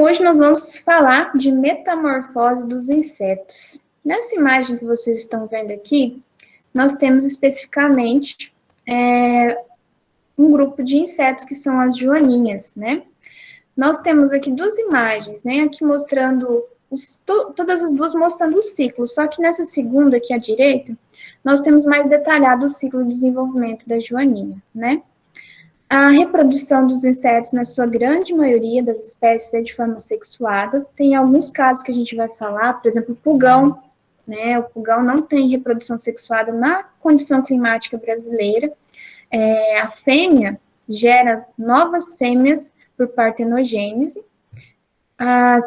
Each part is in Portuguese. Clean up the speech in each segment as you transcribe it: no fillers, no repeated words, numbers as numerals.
hoje nós vamos falar de metamorfose dos insetos. Nessa imagem que vocês estão vendo aqui, nós temos especificamente um grupo de insetos que são as joaninhas, né? Nós temos aqui duas imagens, né? Aqui mostrando, todas as duas mostrando o ciclo, só que nessa segunda aqui à direita, nós temos mais detalhado o ciclo de desenvolvimento da joaninha, né? A reprodução dos insetos, na sua grande maioria das espécies, é de forma sexuada. Tem alguns casos que a gente vai falar, por exemplo, o pulgão, né? O pulgão não tem reprodução sexuada na condição climática brasileira. A fêmea gera novas fêmeas por partenogênese,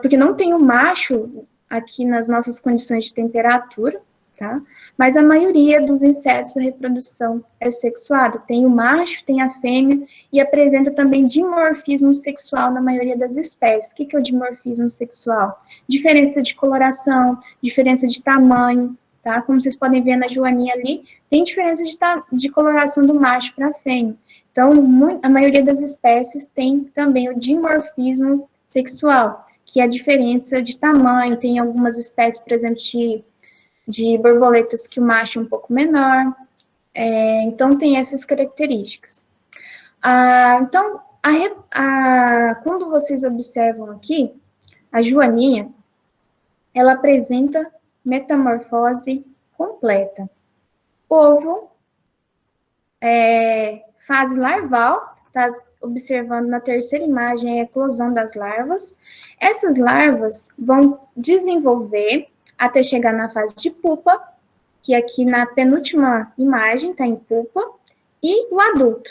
porque não tem o macho aqui nas nossas condições de temperatura, tá? Mas a maioria dos insetos, a reprodução é sexuada. Tem o macho, tem a fêmea, e apresenta também dimorfismo sexual na maioria das espécies. O que é o dimorfismo sexual? Diferença de coloração, diferença de tamanho, tá? Como vocês podem ver na joaninha ali, tem diferença de coloração do macho para a fêmea. Então, a maioria das espécies tem também o dimorfismo sexual, que é a diferença de tamanho. Tem algumas espécies, por exemplo, de borboletas que o macho é um pouco menor, então tem essas características. Então, quando vocês observam aqui, a joaninha, ela apresenta metamorfose completa. Ovo, fase larval, tá observando na terceira imagem a eclosão das larvas. Essas larvas vão desenvolver até chegar na fase de pupa, que aqui na penúltima imagem está em pupa, e o adulto.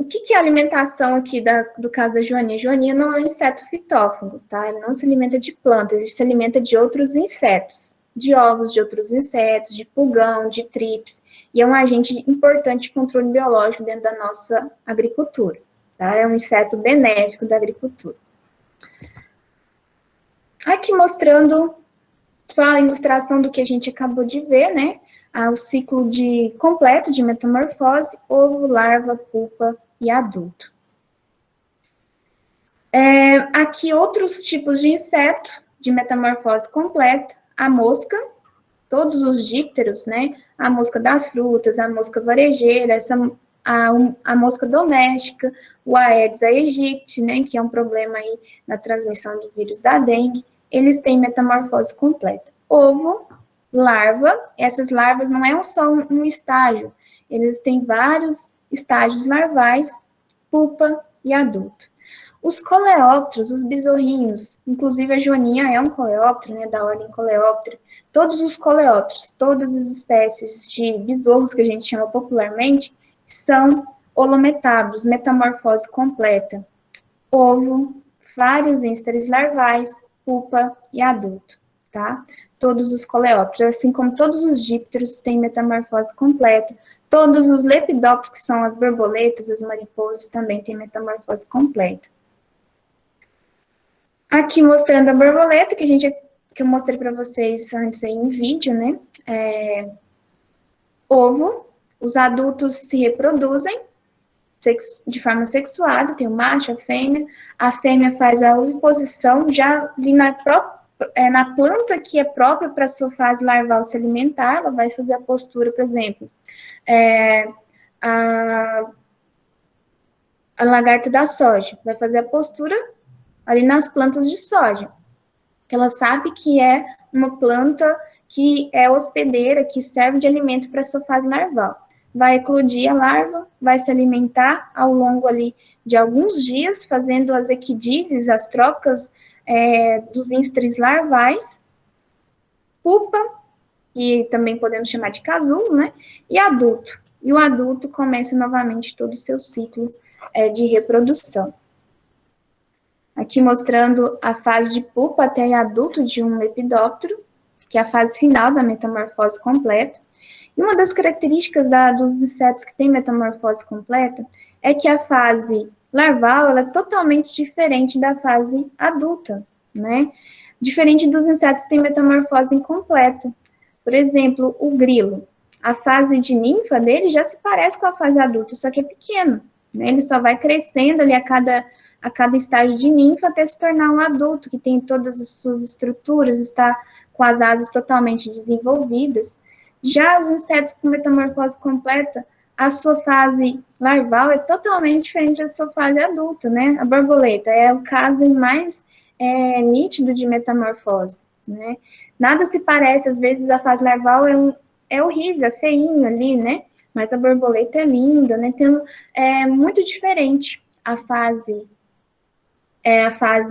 O que é a alimentação aqui do caso da joaninha? A joaninha não é um inseto fitófago, tá? Ele não se alimenta de plantas, ele se alimenta de outros insetos, de ovos de outros insetos, de pulgão, de trips, e é um agente importante de controle biológico dentro da nossa agricultura, tá? É um inseto benéfico da agricultura. Aqui mostrando só a ilustração do que a gente acabou de ver, né? O ciclo completo de metamorfose, ovo, larva, pupa e adulto. Aqui outros tipos de inseto de metamorfose completa, a mosca, todos os dípteros, né? A mosca das frutas, a mosca varejeira, a mosca doméstica, o Aedes aegypti, né? Que é um problema aí na transmissão do vírus da dengue. Eles têm metamorfose completa. Ovo, larva, essas larvas não é só um estágio, eles têm vários estágios larvais, pupa e adulto. Os coleópteros, os besorrinhos, inclusive a joaninha é um coleóptero, né, da ordem Coleóptera, todos os coleópteros, todas as espécies de besouros que a gente chama popularmente, são holometábulos, metamorfose completa. Ovo, vários ínsteres larvais, pupa e adulto, tá? Todos os coleópteros, assim como todos os dípteros têm metamorfose completa, todos os lepidópteros, que são as borboletas, as mariposas, também têm metamorfose completa. Aqui mostrando a borboleta, que eu mostrei para vocês antes aí em vídeo, né? Ovo, os adultos se reproduzem de forma sexuada, tem o macho, a fêmea faz a oviposição, já ali na planta que é própria para a sua fase larval se alimentar, ela vai fazer a postura, por exemplo, a lagarta da soja, vai fazer a postura ali nas plantas de soja, que ela sabe que é uma planta que é hospedeira, que serve de alimento para a sua fase larval. Vai eclodir a larva, vai se alimentar ao longo ali de alguns dias, fazendo as equidízies, as trocas dos ínsteres larvais, pupa, que também podemos chamar de casulo, né? E adulto. E o adulto começa novamente todo o seu ciclo de reprodução. Aqui mostrando a fase de pupa até adulto de um lepidóptero, que é a fase final da metamorfose completa. E uma das características dos insetos que têm metamorfose completa é que a fase larval ela é totalmente diferente da fase adulta, né? Diferente dos insetos que têm metamorfose incompleta. Por exemplo, o grilo. A fase de ninfa dele já se parece com a fase adulta, só que é pequeno, né? Ele só vai crescendo ali a cada a cada estágio de ninfa até se tornar um adulto, que tem todas as suas estruturas, está com as asas totalmente desenvolvidas. Já os insetos com metamorfose completa, a sua fase larval é totalmente diferente da sua fase adulta, né? A borboleta é o caso mais nítido de metamorfose, né? Nada se parece, às vezes a fase larval é horrível, é feinho ali, né? Mas a borboleta é linda, né? É muito diferente a fase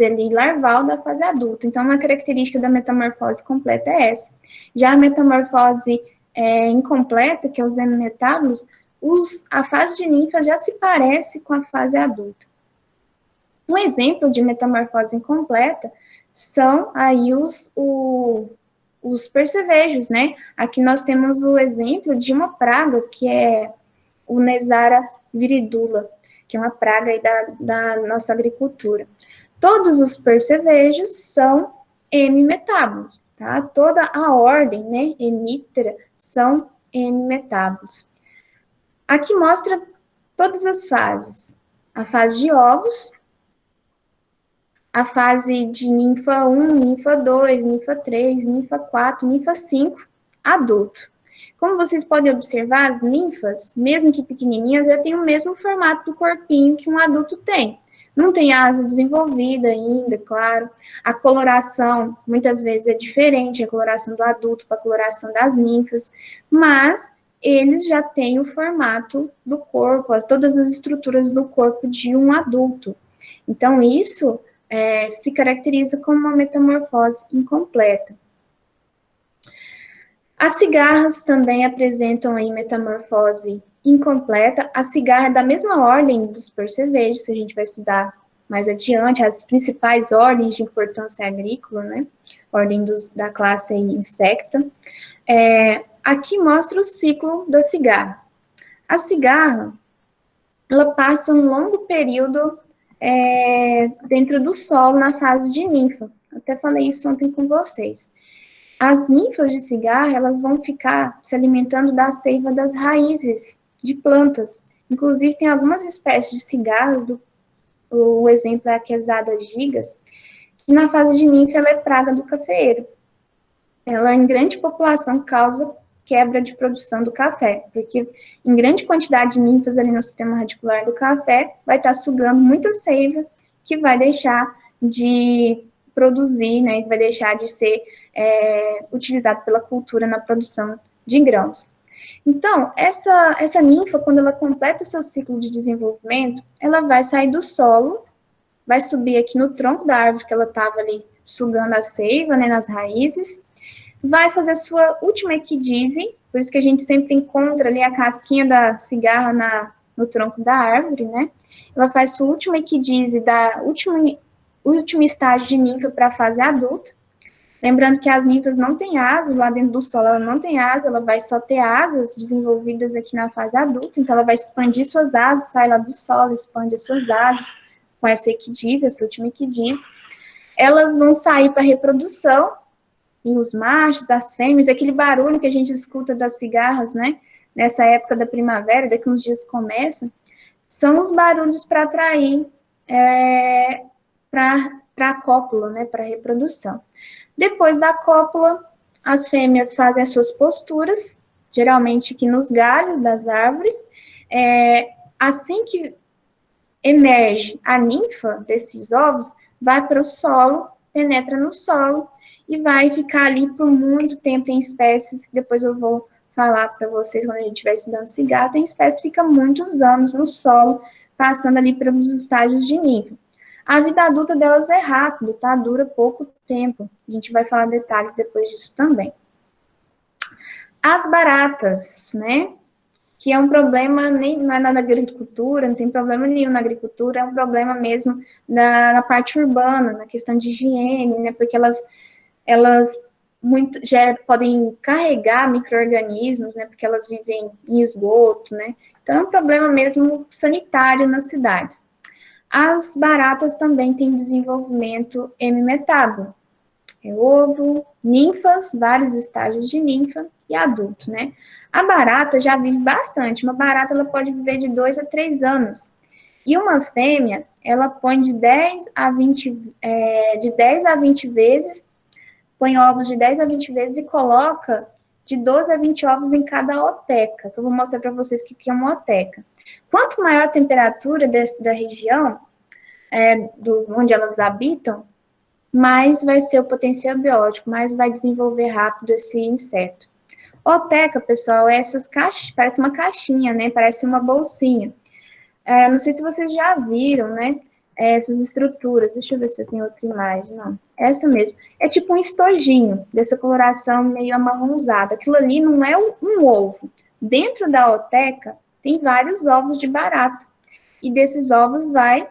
ali larval da fase adulta. Então, uma característica da metamorfose completa é essa. Já a metamorfose incompleta, que é os hemimetábulos, a fase de ninfa já se parece com a fase adulta. Um exemplo de metamorfose incompleta são aí os percevejos, né? Aqui nós temos o exemplo de uma praga que é o Nesara viridula, que é uma praga aí da nossa agricultura. Todos os percevejos são hemimetábulos, tá? Toda a ordem, né, hemíptera, são hemimetábulos. Aqui mostra todas as fases. A fase de ovos, a fase de ninfa 1, ninfa 2, ninfa 3, ninfa 4, ninfa 5, adulto. Como vocês podem observar, as ninfas, mesmo que pequenininhas, já têm o mesmo formato do corpinho que um adulto tem. Não tem asa desenvolvida ainda, claro. A coloração, muitas vezes, é diferente, a coloração do adulto para a coloração das ninfas, mas eles já têm o formato do corpo, todas as estruturas do corpo de um adulto. Então, isso se caracteriza como uma metamorfose incompleta. As cigarras também apresentam aí metamorfose incompleta. A cigarra é da mesma ordem dos percevejos, que a gente vai estudar mais adiante, as principais ordens de importância agrícola, né? Ordem da classe insecta. Aqui mostra o ciclo da cigarra. A cigarra, ela passa um longo período dentro do solo na fase de ninfa. Até falei isso ontem com vocês. As ninfas de cigarra, elas vão ficar se alimentando da seiva das raízes de plantas. Inclusive, tem algumas espécies de cigarras, o exemplo é a Quesada gigas, que na fase de ninfa ela é praga do cafeeiro. Ela, em grande população, causa quebra de produção do café, porque em grande quantidade de ninfas ali no sistema radicular do café, vai estar sugando muita seiva, que vai deixar de produzir, né, que vai deixar de ser utilizado pela cultura na produção de grãos. Então, essa ninfa, quando ela completa seu ciclo de desenvolvimento, ela vai sair do solo, vai subir aqui no tronco da árvore que ela estava ali sugando a seiva, né, nas raízes, vai fazer a sua última equidise, por isso que a gente sempre encontra ali a casquinha da cigarra no tronco da árvore, né? Ela faz sua última equidise último estágio de ninfa para a fase adulta. Lembrando que as ninfas não têm asas, lá dentro do solo ela não tem asa, ela vai só ter asas desenvolvidas aqui na fase adulta, então ela vai expandir suas asas, sai lá do solo, expande as suas asas com essa equidise, essa última equidise. Elas vão sair para reprodução, e os machos, as fêmeas, aquele barulho que a gente escuta das cigarras, né? Nessa época da primavera, daqui uns dias começa, são os barulhos para atrair para a cópula, né? Para a reprodução. Depois da cópula, as fêmeas fazem as suas posturas, geralmente aqui nos galhos das árvores. Assim que emerge a ninfa desses ovos, vai para o solo, penetra no solo, e vai ficar ali por muito tempo. Tem espécies que depois eu vou falar para vocês quando a gente estiver estudando cigarra, tem espécies que ficam muitos anos no solo, passando ali pelos estágios de ninfa. A vida adulta delas é rápida, tá? Dura pouco tempo. A gente vai falar detalhes depois disso também. As baratas, né? Que é um problema, não é na agricultura, não tem problema nenhum na agricultura, é um problema mesmo na parte urbana, na questão de higiene, né? Porque elas já podem carregar micro-organismos, né, porque elas vivem em esgoto, né, então é um problema mesmo sanitário nas cidades. As baratas também têm desenvolvimento hemimetábulo, ovo, ninfas, vários estágios de ninfa e adulto, né. A barata já vive bastante, uma barata ela pode viver de 2 a 3 anos, E uma fêmea, ela põe de 10 a 20, de 10 a 20 vezes, põe ovos de 10 a 20 vezes e coloca de 12 a 20 ovos em cada oteca, que eu vou mostrar para vocês o que é uma oteca. Quanto maior a temperatura da região, onde elas habitam, mais vai ser o potencial biótico, mais vai desenvolver rápido esse inseto. Oteca, pessoal, é essas caixas, parece uma caixinha, né? Parece uma bolsinha. Não sei se vocês já viram, né? Essas estruturas. Deixa eu ver se eu tenho outra imagem. Não, essa mesmo. É tipo um estojinho, dessa coloração meio amarronzada. Aquilo ali não é um ovo. Dentro da oteca tem vários ovos de barata. E desses ovos vai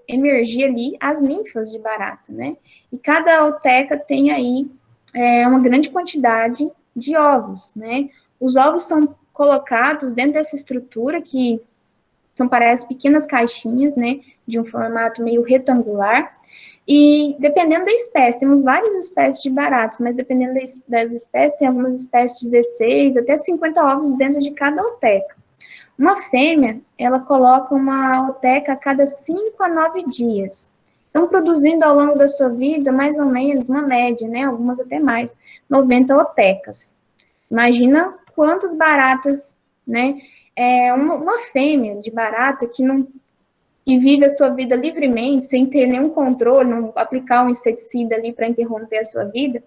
emergir ali as ninfas de barata, né? E cada oteca tem aí uma grande quantidade de ovos, né? Os ovos são colocados dentro dessa estrutura que parecem pequenas caixinhas, né? De um formato meio retangular. E dependendo da espécie, temos várias espécies de baratas, mas dependendo das espécies, tem algumas espécies de 16 até 50 ovos dentro de cada oteca. Uma fêmea, ela coloca uma oteca a cada 5 a 9 dias. Então, produzindo ao longo da sua vida, mais ou menos, uma média, né? Algumas até mais, 90 otecas. Imagina quantas baratas, né? Uma fêmea de barata que vive a sua vida livremente, sem ter nenhum controle, não aplicar um inseticida ali para interromper a sua vida,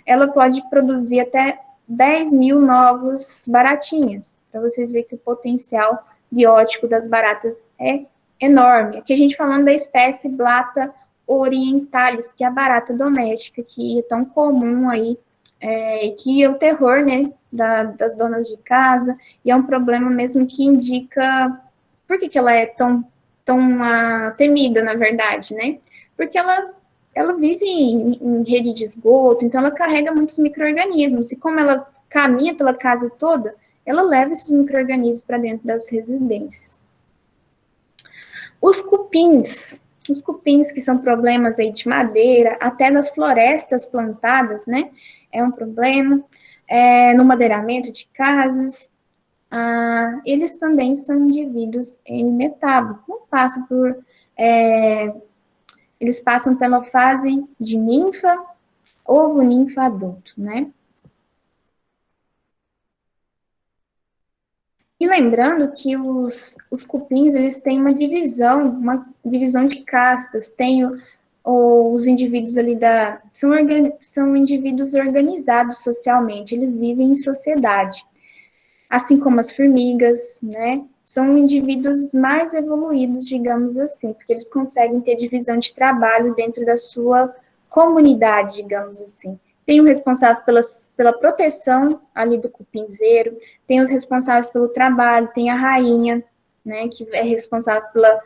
ela pode produzir até 10 mil novos baratinhas, para vocês verem que o potencial biótico das baratas é enorme. Aqui a gente falando da espécie Blatta orientalis, que é a barata doméstica, que é tão comum aí, que é o terror, né, das donas de casa, e é um problema mesmo que indica por que ela é tão temida, na verdade, né? Porque ela vive em rede de esgoto, então ela carrega muitos micro-organismos, e como ela caminha pela casa toda, ela leva esses micro-organismos para dentro das residências. Os cupins que são problemas aí de madeira, até nas florestas plantadas, né? É um problema. No madeiramento de casas, eles também são indivíduos em metábolos, não passam por... eles passam pela fase de ninfa, ovo, ninfa, adulto, né? E lembrando que os cupins, eles têm uma divisão de castas, tem os indivíduos ali são indivíduos organizados socialmente, eles vivem em sociedade. Assim como as formigas, né? São indivíduos mais evoluídos, digamos assim, porque eles conseguem ter divisão de trabalho dentro da sua comunidade, digamos assim. Tem o responsável pela proteção ali do cupinzeiro, tem os responsáveis pelo trabalho, tem a rainha, né, que é responsável pela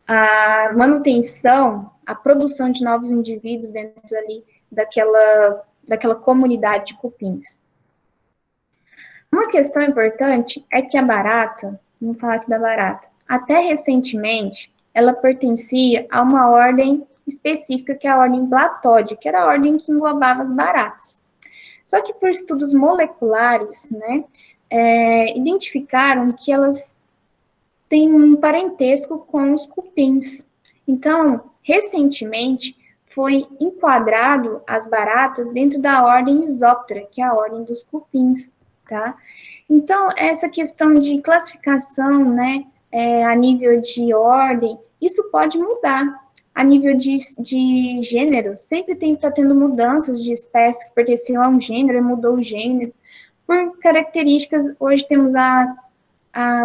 a manutenção, a produção de novos indivíduos dentro ali daquela comunidade de cupins. Uma questão importante é que a barata, vamos falar aqui da barata, até recentemente, ela pertencia a uma ordem específica, que é a ordem Blattode, que era a ordem que englobava as baratas. Só que por estudos moleculares, né, identificaram que elas têm um parentesco com os cupins. Então, recentemente, foi enquadrado as baratas dentro da ordem Isóptera, que é a ordem dos cupins, tá? Então, essa questão de classificação, né, a nível de ordem, isso pode mudar. A nível de gênero, sempre tem que estar tendo mudanças de espécie que pertenciam a um gênero e mudou o gênero. Por características, hoje temos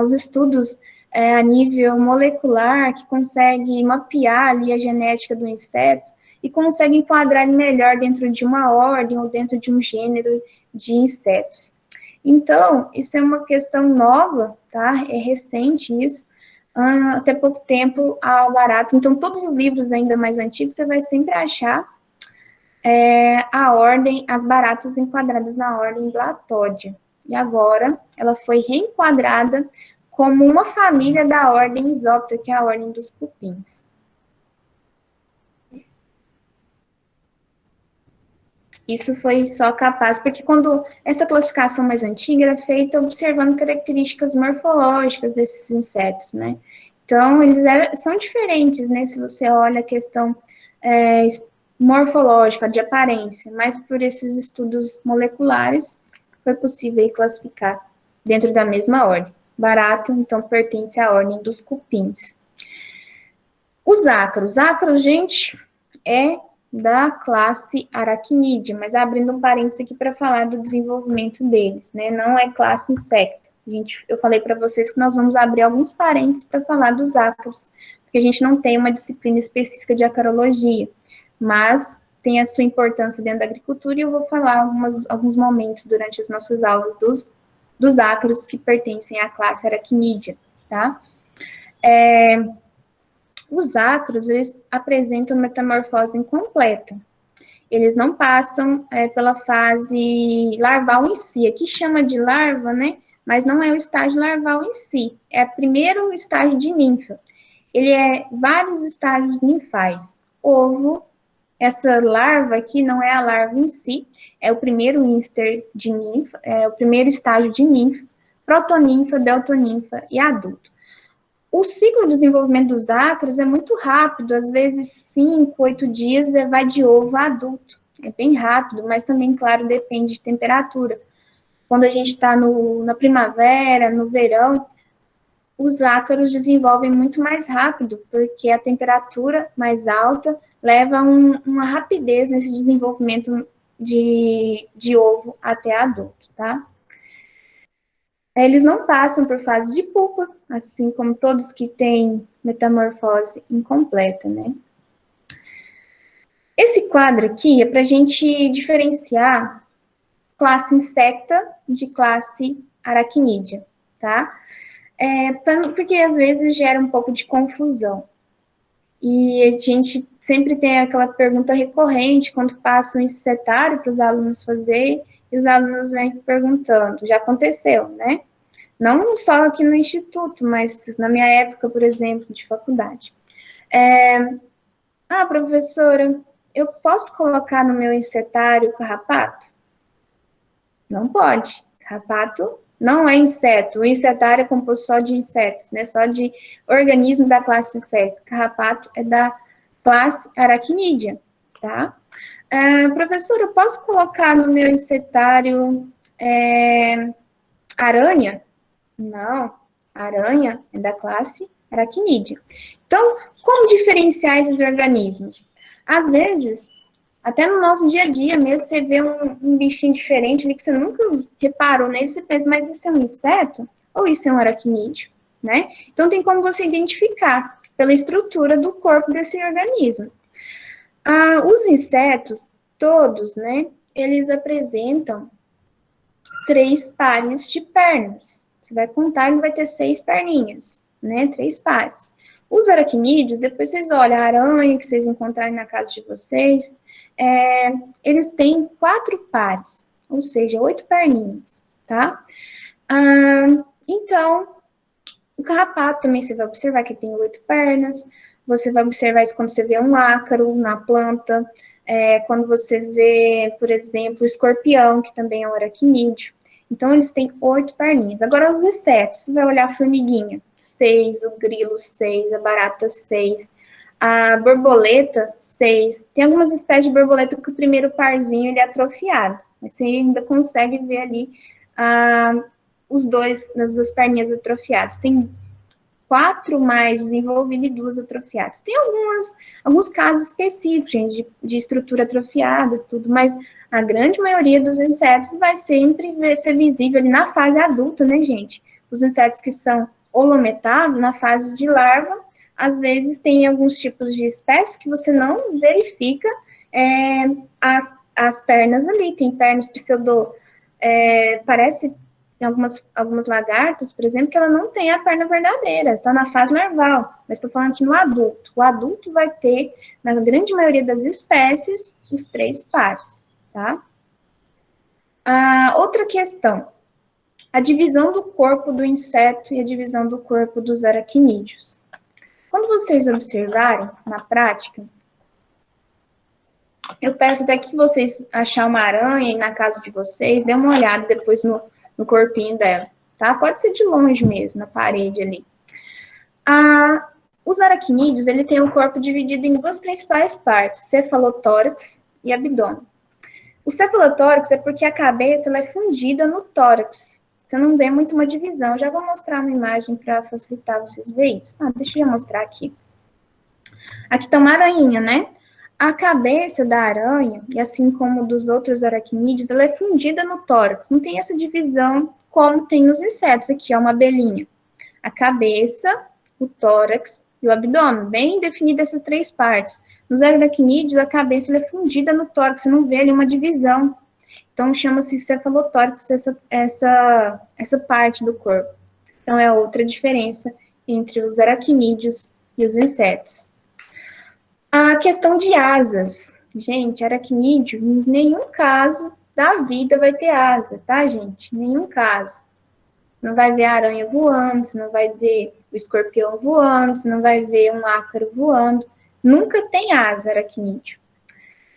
os estudos a nível molecular que consegue mapear ali a genética do inseto e consegue enquadrar ele melhor dentro de uma ordem ou dentro de um gênero de insetos. Então, isso é uma questão nova, tá? É recente isso. Até pouco tempo, a barata. Então, todos os livros ainda mais antigos, você vai sempre achar a ordem, as baratas enquadradas na ordem Blattode. E agora, ela foi reenquadrada como uma família da ordem Isóptera, que é a ordem dos cupins. Isso foi só capaz, porque quando essa classificação mais antiga era feita observando características morfológicas desses insetos, né? Então, eles são diferentes, né? Se você olha a questão morfológica, de aparência, mas por esses estudos moleculares, foi possível classificar dentro da mesma ordem. Barato, então, pertence à ordem dos cupins. Os ácaros. Ácaros, gente, é da classe aracnídea, mas abrindo um parênteses aqui para falar do desenvolvimento deles, né? Não é classe insecta. Eu falei para vocês que nós vamos abrir alguns parênteses para falar dos ácaros, porque a gente não tem uma disciplina específica de acarologia, mas tem a sua importância dentro da agricultura e eu vou falar alguns momentos durante as nossas aulas dos ácaros que pertencem à classe aracnídea, tá? Os ácaros, eles apresentam metamorfose incompleta. Eles não passam pela fase larval em si. Aqui chama de larva, né? Mas não é o estágio larval em si. É o primeiro estágio de ninfa. Ele é vários estágios ninfais. Ovo, essa larva aqui não é a larva em si, é o primeiro íster de ninfa, é o primeiro estágio de ninfa, protoninfa, deltoninfa e adulto. O ciclo de desenvolvimento dos ácaros é muito rápido, às vezes 5, 8 dias vai de ovo a adulto. É bem rápido, mas também, claro, depende de temperatura. Quando a gente está na primavera, no verão, os ácaros desenvolvem muito mais rápido, porque a temperatura mais alta leva uma rapidez nesse desenvolvimento de ovo até adulto, tá? Eles não passam por fase de pupa, assim como todos que têm metamorfose incompleta, né? Esse quadro aqui é para a gente diferenciar classe insecta de classe aracnídea, tá? Porque às vezes gera um pouco de confusão. E a gente sempre tem aquela pergunta recorrente quando passa um insetário para os alunos fazer, e os alunos vêm perguntando, já aconteceu, né? Não só aqui no Instituto, mas na minha época, por exemplo, de faculdade. Professora, eu posso colocar no meu insetário carrapato? Não pode. Carrapato não é inseto. O insetário é composto só de insetos, né? Só de organismo da classe inseto. Carrapato é da classe aracnídea, tá? Professora, eu posso colocar no meu insetário aranha? Não, aranha é da classe aracnídea. Então, como diferenciar esses organismos? Às vezes, até no nosso dia a dia mesmo, você vê um bichinho diferente ali que você nunca reparou nele, você pensa, mas isso é um inseto? Ou isso é um aracnídeo? Né? Então, tem como você identificar pela estrutura do corpo desse organismo. Os insetos, todos, né, eles apresentam 3 pares de pernas. Você vai contar, ele vai ter 6 perninhas, né? 3 pares. Os aracnídeos, depois vocês olham, a aranha que vocês encontrarem na casa de vocês, eles têm 4 pares, ou seja, 8 perninhas, tá? Então, o carrapato também você vai observar que tem 8 pernas, você vai observar isso quando você vê um ácaro na planta, quando você vê, por exemplo, o escorpião, que também é um aracnídeo. Então, eles têm 8 perninhas. Agora, os insetos, você vai olhar a formiguinha, 6, o grilo, 6, a barata, 6, a borboleta, 6. Tem algumas espécies de borboleta que o primeiro parzinho ele é atrofiado, mas você ainda consegue ver ali as 2 perninhas atrofiadas. Tem 4 mais desenvolvidas e 2 atrofiadas. Tem alguns casos específicos, gente, de estrutura atrofiada, tudo, mas a grande maioria dos insetos vai sempre ser visível ali na fase adulta, né, gente? Os insetos que são holometáveis, na fase de larva, às vezes tem alguns tipos de espécies que você não verifica as pernas ali. Tem pernas parece tem algumas lagartas, por exemplo, que ela não tem a perna verdadeira, está na fase larval, mas estou falando aqui no adulto. O adulto vai ter, na grande maioria das espécies, os 3 pares, tá? Outra questão, a divisão do corpo do inseto e a divisão do corpo dos aracnídeos. Quando vocês observarem na prática, eu peço até que vocês acharem uma aranha aí na casa de vocês, dê uma olhada depois no corpinho dela, tá? Pode ser de longe mesmo, na parede ali. Os aracnídeos, ele tem o corpo dividido em duas principais partes, cefalotórax e abdômen. O cefalotórax é porque a cabeça ela é fundida no tórax. Você não vê muito uma divisão. Eu já vou mostrar uma imagem para facilitar vocês verem isso. Deixa eu mostrar aqui. Aqui está uma aranha, né? A cabeça da aranha, e assim como dos outros aracnídeos, ela é fundida no tórax. Não tem essa divisão como tem nos insetos. Aqui, ó, uma abelhinha. A cabeça, o tórax e o abdômen, bem definidas essas três partes. Nos aracnídeos, a cabeça é fundida no tórax, você não vê ali uma divisão. Então, chama-se cefalotórax essa parte do corpo. Então, é outra diferença entre os aracnídeos e os insetos. A questão de asas. Gente, aracnídeo, em nenhum caso da vida vai ter asa, tá, gente? Em nenhum caso. Não vai ver a aranha voando, você não vai ver o escorpião voando, você não vai ver um ácaro voando. Nunca tem asa aracnídeo.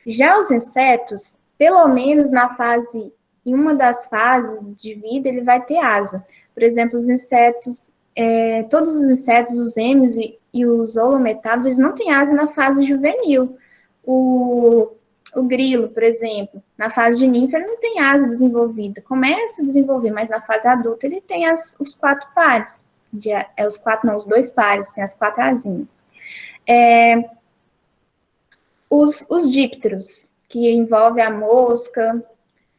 Já os insetos, pelo menos em uma das fases de vida, ele vai ter asa. Por exemplo, os insetos, todos os insetos, os êmios e os holometábulos, eles não têm asa na fase juvenil. O grilo, por exemplo, na fase de ninfa, ele não tem asa desenvolvida. Começa a desenvolver, mas na fase adulta ele tem os quatro pares. Os dois pares, tem as quatro asinhas. Os dípteros, que envolve a mosca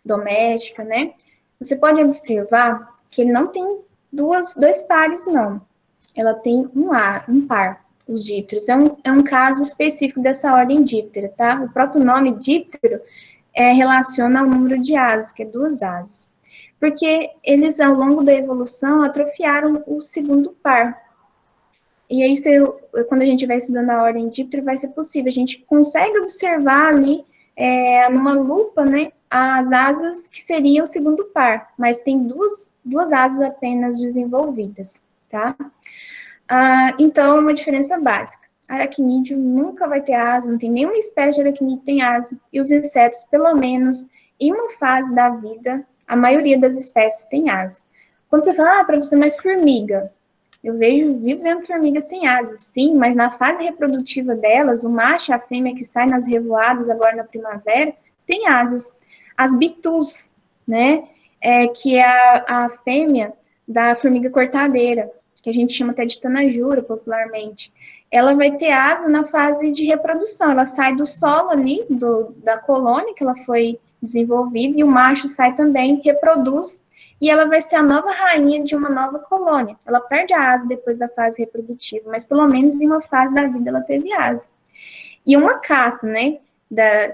doméstica, né? Você pode observar que ele não tem dois pares, não. Ela tem um par, os dípteros. É um caso específico dessa ordem díptera, tá? O próprio nome díptero relaciona ao número de asas, que é 2 asas. Porque eles, ao longo da evolução, atrofiaram o segundo par. E aí, quando a gente vai estudando a ordem díptera, vai ser possível. A gente consegue observar ali, numa lupa, né, as asas que seriam o segundo par, mas tem duas asas apenas desenvolvidas, tá? Então, uma diferença básica. Aracnídeo nunca vai ter asa, não tem nenhuma espécie de aracnídeo que tem asa. E os insetos, pelo menos em uma fase da vida, a maioria das espécies tem asa. Quando você fala, professor, mas formiga, eu vivo vendo formigas sem asas, sim, mas na fase reprodutiva delas, o macho e a fêmea que sai nas revoadas agora na primavera, tem asas. As bitus, né, que é a fêmea da formiga cortadeira, que a gente chama até de tanajura popularmente, ela vai ter asa na fase de reprodução, ela sai do solo ali, da colônia que ela foi desenvolvida, e o macho sai também, reproduz, e ela vai ser a nova rainha de uma nova colônia. Ela perde a asa depois da fase reprodutiva, mas pelo menos em uma fase da vida ela teve asa. E uma caça, né,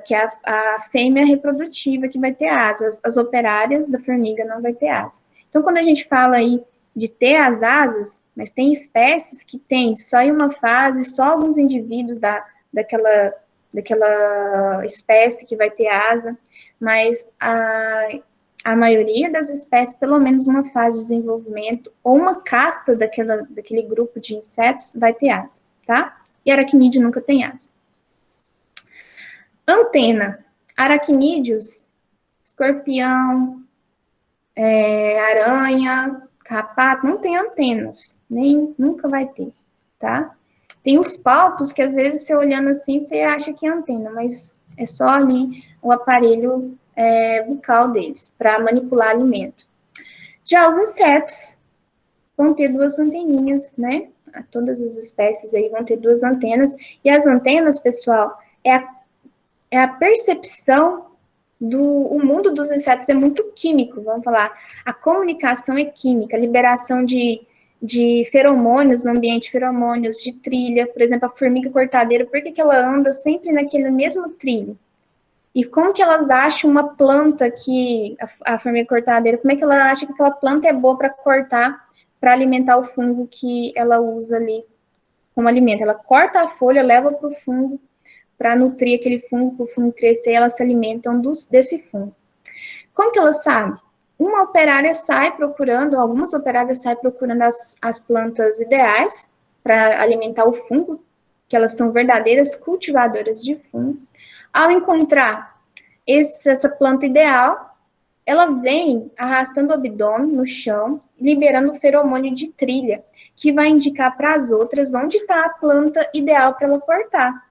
que é a fêmea reprodutiva que vai ter asas, as operárias da formiga não vai ter asa. Então, quando a gente fala aí de ter as asas, mas tem espécies que tem só em uma fase, só alguns indivíduos daquela espécie que vai ter asa, mas a maioria das espécies, pelo menos uma fase de desenvolvimento, ou uma casta daquele grupo de insetos, vai ter asa, tá? E aracnídeo nunca tem asa. Antena. Aracnídeos, escorpião, aranha, carrapato, não tem antenas, nunca vai ter, tá? Tem os palpos que às vezes você olhando assim, você acha que é antena, mas é só ali o aparelho bucal deles, para manipular alimento. Já os insetos vão ter 2 anteninhas, né? Todas as espécies aí vão ter 2 antenas, e as antenas, pessoal, é a percepção o mundo dos insetos é muito químico, vamos falar. A comunicação é química, a liberação de feromônios no ambiente, feromônios de trilha, por exemplo, a formiga cortadeira, por que ela anda sempre naquele mesmo trilho? E como que elas acham uma planta a formiga cortadeira, como é que ela acha que aquela planta é boa para cortar, para alimentar o fungo que ela usa ali como alimento? Ela corta a folha, leva para o fungo, para nutrir aquele fungo, para o fungo crescer, elas se alimentam desse fungo. Como que elas sabem? Algumas operárias saem procurando as plantas ideais para alimentar o fungo, que elas são verdadeiras cultivadoras de fungo. Ao encontrar essa planta ideal, ela vem arrastando o abdômen no chão, liberando o feromônio de trilha, que vai indicar para as outras onde está a planta ideal para ela cortar.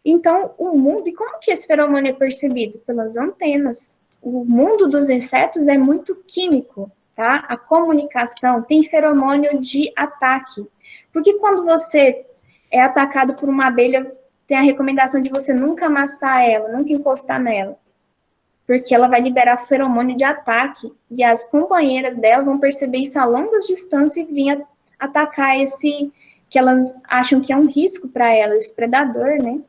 Então, o mundo, e como que esse feromônio é percebido? Pelas antenas. O mundo dos insetos é muito químico, tá? A comunicação tem feromônio de ataque. Porque quando você é atacado por uma abelha, tem a recomendação de você nunca amassar ela, nunca encostar nela. Porque ela vai liberar feromônio de ataque. E as companheiras dela vão perceber isso a longas distâncias e vir atacar esse que elas acham que é um risco para ela, esse predador, né?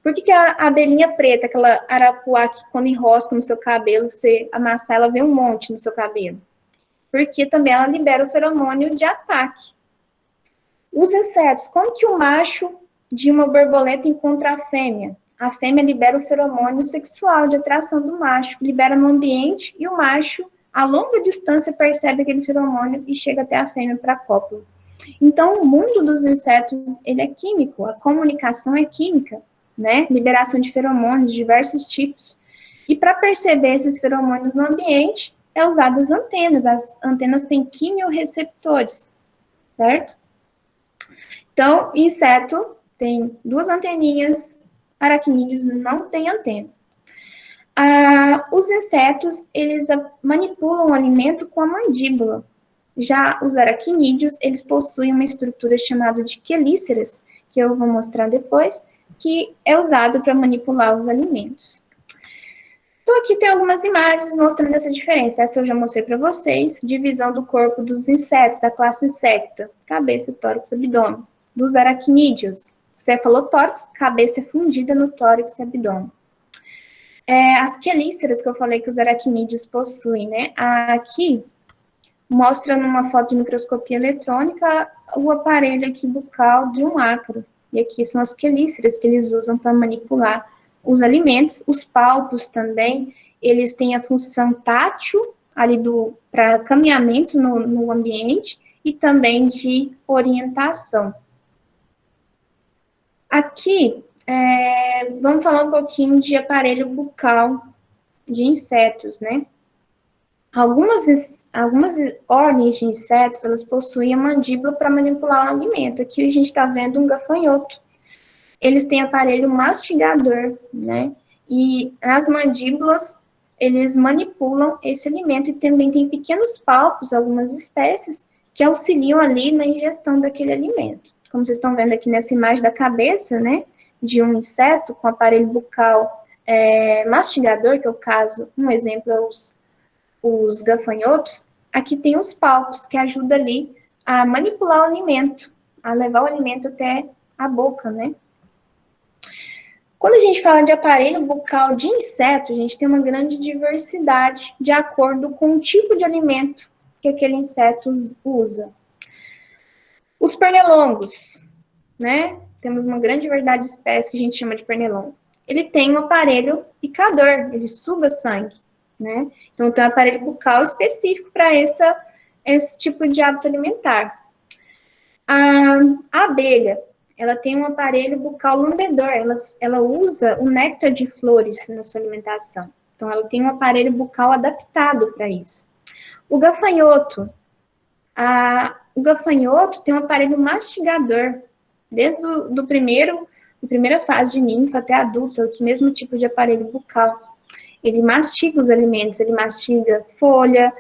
Por que a abelhinha preta, aquela arapuá que quando enrosca no seu cabelo, você amassar, ela vem um monte no seu cabelo? Porque também ela libera o feromônio de ataque. Os insetos, como que o macho de uma borboleta encontra a fêmea? A fêmea libera o feromônio sexual de atração do macho, libera no ambiente e o macho, a longa distância, percebe aquele feromônio e chega até a fêmea para a cópula. Então, o mundo dos insetos, ele é químico, a comunicação é química, né? Liberação de feromônios de diversos tipos. E para perceber esses feromônios no ambiente, é usado as antenas. As antenas têm quimiorreceptores, certo? Então, inseto tem duas anteninhas, aracnídeos não tem antena. Os insetos, eles manipulam o alimento com a mandíbula. Já os aracnídeos, eles possuem uma estrutura chamada de quelíceras, que eu vou mostrar depois, que é usado para manipular os alimentos. Então, aqui tem algumas imagens mostrando essa diferença. Essa eu já mostrei para vocês. Divisão do corpo dos insetos, da classe insecta. Cabeça, tórax, abdômen. Dos aracnídeos. Cefalotórax, cabeça fundida no tórax e abdômen. As quelíceras que eu falei que os aracnídeos possuem, né? Aqui mostra numa foto de microscopia eletrônica o aparelho aqui bucal de um ácaro. E aqui são as quelíceras que eles usam para manipular os alimentos. Os palpos também, eles têm a função tátil ali para caminhamento no ambiente e também de orientação. Aqui, vamos falar um pouquinho de aparelho bucal de insetos, né? Algumas ordens de insetos, elas possuem a mandíbula para manipular o alimento. Aqui a gente está vendo um gafanhoto. Eles têm aparelho mastigador, né? E nas mandíbulas, eles manipulam esse alimento e também tem pequenos palpos, algumas espécies, que auxiliam ali na ingestão daquele alimento. Como vocês estão vendo aqui nessa imagem da cabeça, né? De um inseto com aparelho bucal mastigador, que é o caso, um exemplo é os gafanhotos, aqui tem os palpos que ajudam ali a manipular o alimento, a levar o alimento até a boca, né? Quando a gente fala de aparelho bucal de inseto, a gente tem uma grande diversidade de acordo com o tipo de alimento que aquele inseto usa. Os pernilongos, né? Temos uma grande variedade de espécies que a gente chama de pernilongo. Ele tem um aparelho picador, ele suga sangue, né? Então tem um aparelho bucal específico para esse tipo de hábito alimentar. A abelha, ela tem um aparelho bucal lambedor, ela usa o néctar de flores na sua alimentação. Então, ela tem um aparelho bucal adaptado para isso. O gafanhoto, o gafanhoto tem um aparelho mastigador, desde a primeira fase de ninfa até adulta, o mesmo tipo de aparelho bucal. Ele mastiga os alimentos, ele mastiga folha,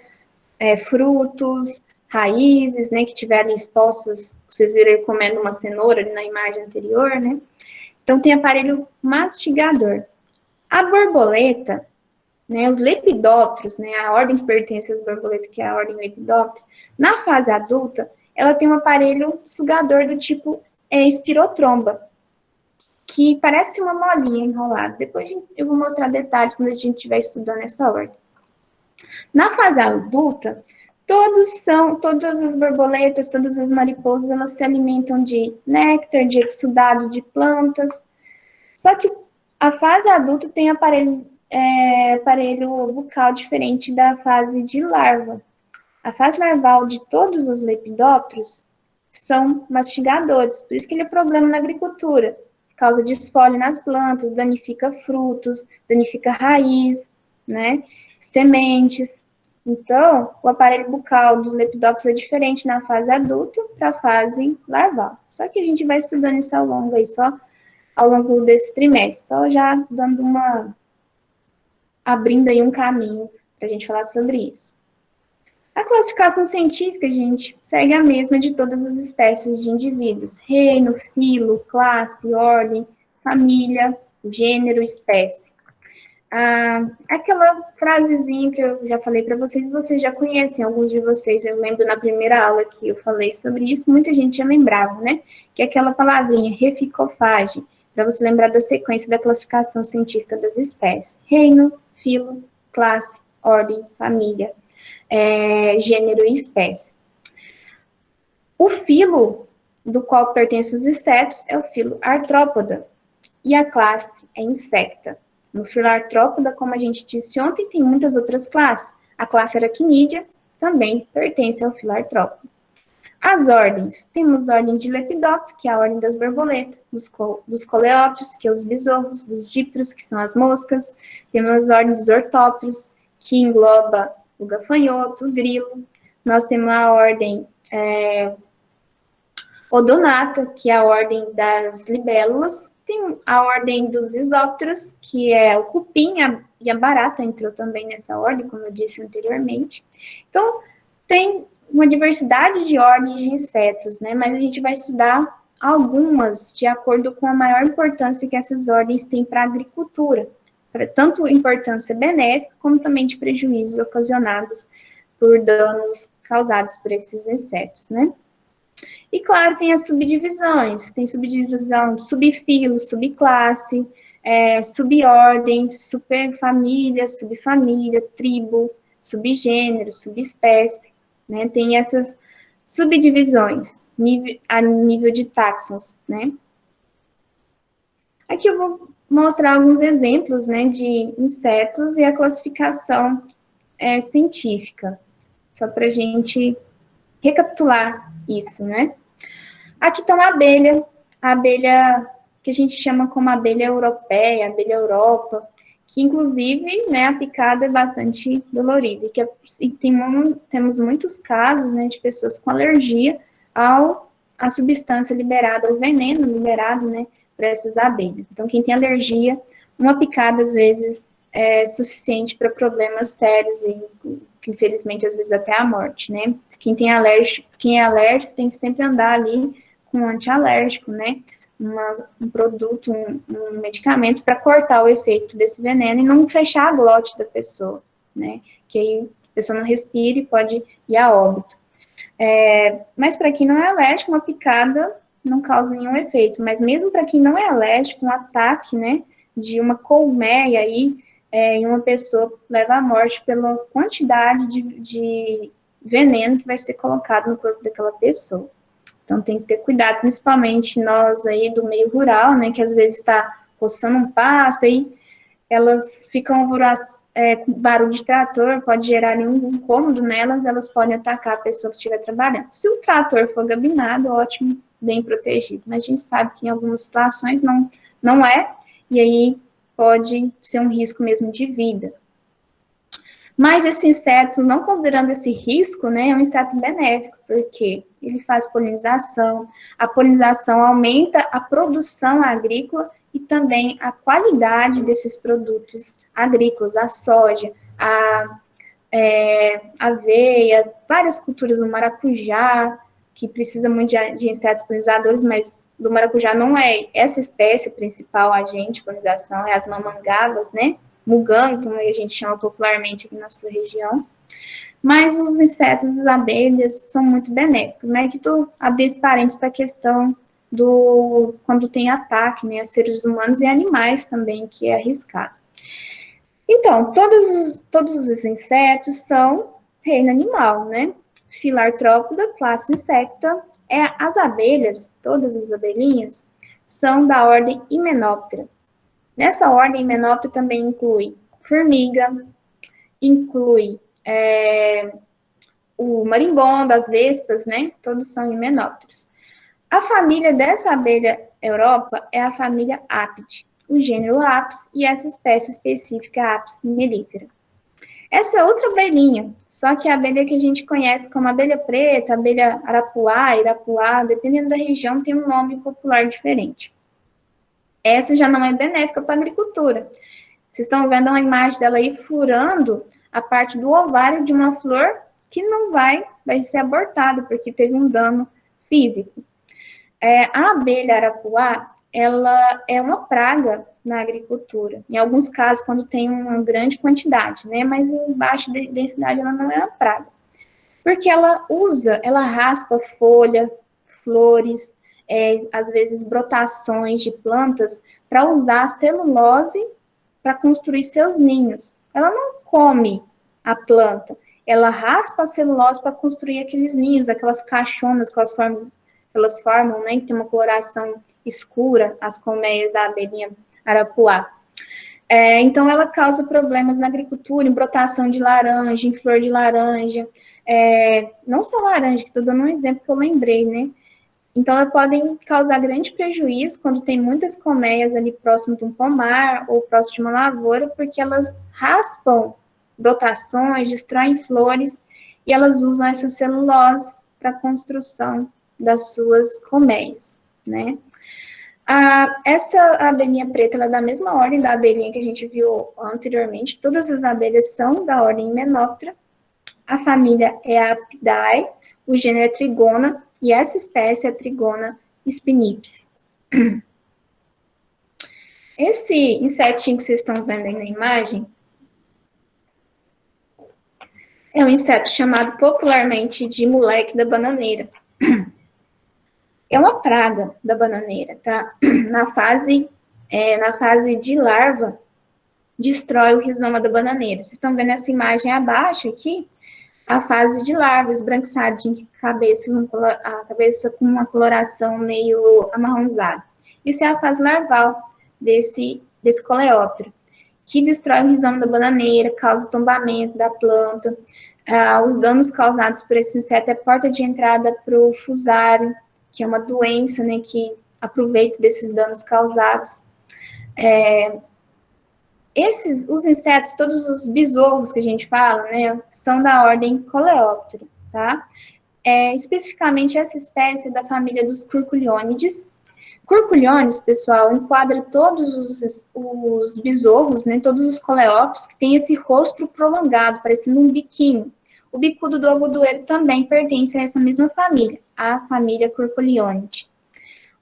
frutos, raízes, né, que estiverem expostos, vocês viram ele comendo uma cenoura ali na imagem anterior, né? Então, tem aparelho mastigador. A borboleta, né, os lepidópteros, né, a ordem que pertence às borboletas, que é a ordem lepidóptera, na fase adulta, ela tem um aparelho sugador do tipo espirotromba, que parece uma molinha enrolada. Depois eu vou mostrar detalhes quando a gente estiver estudando essa ordem. Na fase adulta, todas as borboletas, todas as mariposas, elas se alimentam de néctar, de exudado de plantas. Só que a fase adulta tem aparelho bucal diferente da fase de larva. A fase larval de todos os lepidópteros são mastigadores, por isso que ele é problema na agricultura. Causa desfolho nas plantas, danifica frutos, danifica raiz, né? sementes. Então, o aparelho bucal dos lepidópteros é diferente na fase adulta para a fase larval. Só que a gente vai estudando isso ao longo desse trimestre, só já dando abrindo aí um caminho para a gente falar sobre isso. A classificação científica, gente, segue a mesma de todas as espécies de indivíduos: reino, filo, classe, ordem, família, gênero, espécie. Aquela frasezinha que eu já falei para vocês já conhecem, alguns de vocês, eu lembro na primeira aula que eu falei sobre isso, muita gente já lembrava, né? Que é aquela palavrinha, reficofagem, para você lembrar da sequência da classificação científica das espécies: reino, filo, classe, ordem, família, gênero e espécie. O filo do qual pertencem os insetos é o filo Artrópoda, e a classe é insecta. No filo Artrópoda, como a gente disse ontem, tem muitas outras classes. A classe Aracnídea também pertence ao filo Artrópoda. As ordens. Temos a ordem de Lepidóptero, que é a ordem das borboletas, dos coleópteros, que é os besouros, dos dípteros, que são as moscas. Temos a ordem dos ortópteros, que engloba o gafanhoto, o grilo. Nós temos a ordem Odonata, que é a ordem das libélulas. Tem a ordem dos isópteros, que é o cupim, e a barata entrou também nessa ordem, como eu disse anteriormente. Então, tem uma diversidade de ordens de insetos, né? Mas a gente vai estudar algumas de acordo com a maior importância que essas ordens têm para a agricultura, tanto importância benéfica, como também de prejuízos ocasionados por danos causados por esses insetos, né? E, claro, tem as subdivisões. Tem subdivisão de subfilo, subclasse, subordens, superfamília, subfamília, tribo, subgênero, subespécie, né? Tem essas subdivisões a nível de táxons, né? Aqui eu vou mostrar alguns exemplos, né, de insetos e a classificação científica, só para a gente recapitular isso, né? Aqui está uma a abelha que a gente chama como abelha europeia, abelha Europa, que inclusive, né, a picada é bastante dolorida, e temos muitos casos, né, de pessoas com alergia à substância liberada, ao veneno liberado, né, para essas abelhas. Então, quem tem alergia, uma picada, às vezes, é suficiente para problemas sérios e, infelizmente, às vezes até a morte, né? Quem é alérgico tem que sempre andar ali com um antialérgico, né? Um produto, um medicamento para cortar o efeito desse veneno e não fechar a glote da pessoa, né? Que aí a pessoa não respira e pode ir a óbito. Mas para quem não é alérgico, uma picada não causa nenhum efeito. Mas mesmo para quem não é alérgico, um ataque, né, de uma colmeia aí em uma pessoa leva à morte pela quantidade de veneno que vai ser colocado no corpo daquela pessoa. Então tem que ter cuidado, principalmente nós aí do meio rural, né, que às vezes está roçando um pasto, aí elas ficam com barulho de trator, pode gerar nenhum incômodo nelas, elas podem atacar a pessoa que estiver trabalhando. Se o trator for gabinado, ótimo, bem protegido. Mas a gente sabe que em algumas situações não é, e aí pode ser um risco mesmo de vida. Mas esse inseto, não considerando esse risco, né, é um inseto benéfico, porque ele faz polinização, a polinização aumenta a produção agrícola e também a qualidade desses produtos agrícolas, a soja, a aveia, várias culturas, o maracujá, que precisa muito de insetos polinizadores, mas do maracujá não é essa espécie principal agente de polinização, é as mamangavas, né? Mugango, como a gente chama popularmente aqui na sua região. Mas os insetos, as abelhas, são muito benéficos, né? Que tu abrir esse parênteses para a questão quando tem ataque, né, a seres humanos e animais também, que é arriscado. Então, todos os insetos são reino animal, né? Filartrópoda, classe insecta. As abelhas, todas as abelhinhas, são da ordem Hymenoptera. Nessa ordem, Hymenoptera também inclui formiga, inclui o marimbondo, as vespas, né? Todos são himenópteros. A família dessa abelha Europa é a família Apidae, o gênero Apis e essa espécie específica Apis mellifera. Essa é outra abelhinha, só que a abelha que a gente conhece como abelha preta, abelha arapuá, irapuá, dependendo da região, tem um nome popular diferente. Essa já não é benéfica para a agricultura. Vocês estão vendo uma imagem dela aí furando a parte do ovário de uma flor que não vai ser abortada, porque teve um dano físico. A abelha arapuá, ela é uma praga na agricultura. Em alguns casos, quando tem uma grande quantidade, né? Mas em baixa densidade ela não é uma praga. Porque ela raspa folha, flores, às vezes brotações de plantas, para usar a celulose para construir seus ninhos. Ela não come a planta, ela raspa a celulose para construir aqueles ninhos, aquelas caixonas que elas formam, né, que tem uma coloração escura, as colmeias da abelhinha arapuá. Então, ela causa problemas na agricultura, em brotação de laranja, em flor de laranja, não só laranja, que estou dando um exemplo que eu lembrei, né? Então, elas podem causar grande prejuízo quando tem muitas colmeias ali próximo de um pomar ou próximo de uma lavoura, porque elas raspam brotações, destroem flores e elas usam essa celulose para a construção das suas colmeias, né? Essa abelhinha preta, ela é da mesma ordem da abelhinha que a gente viu anteriormente. Todas as abelhas são da ordem Hymenoptera. A família é a Apidae, o gênero é Trigona, e essa espécie é Trigona spinipes. Esse insetinho que vocês estão vendo aí na imagem é um inseto chamado popularmente de moleque da bananeira. É uma praga da bananeira, tá? Na fase de larva, destrói o rizoma da bananeira. Vocês estão vendo essa imagem abaixo aqui? A fase de larva, esbranquiçadinha, a cabeça com uma coloração meio amarronzada. Isso é a fase larval desse coleóptero, que destrói o rizoma da bananeira, causa tombamento da planta. Os danos causados por esse inseto é porta de entrada para o fusário, que é uma doença, né, que aproveita desses danos causados. Os insetos, todos os besouros que a gente fala, né, são da ordem Coleóptero, tá? Especificamente essa espécie é da família dos Curculionides. Curculiones, pessoal, enquadra todos os besouros, né, todos os coleópteros que têm esse rosto prolongado, parecendo um biquinho. O bicudo do algodoeiro também pertence a essa mesma família, a família Curculionidae.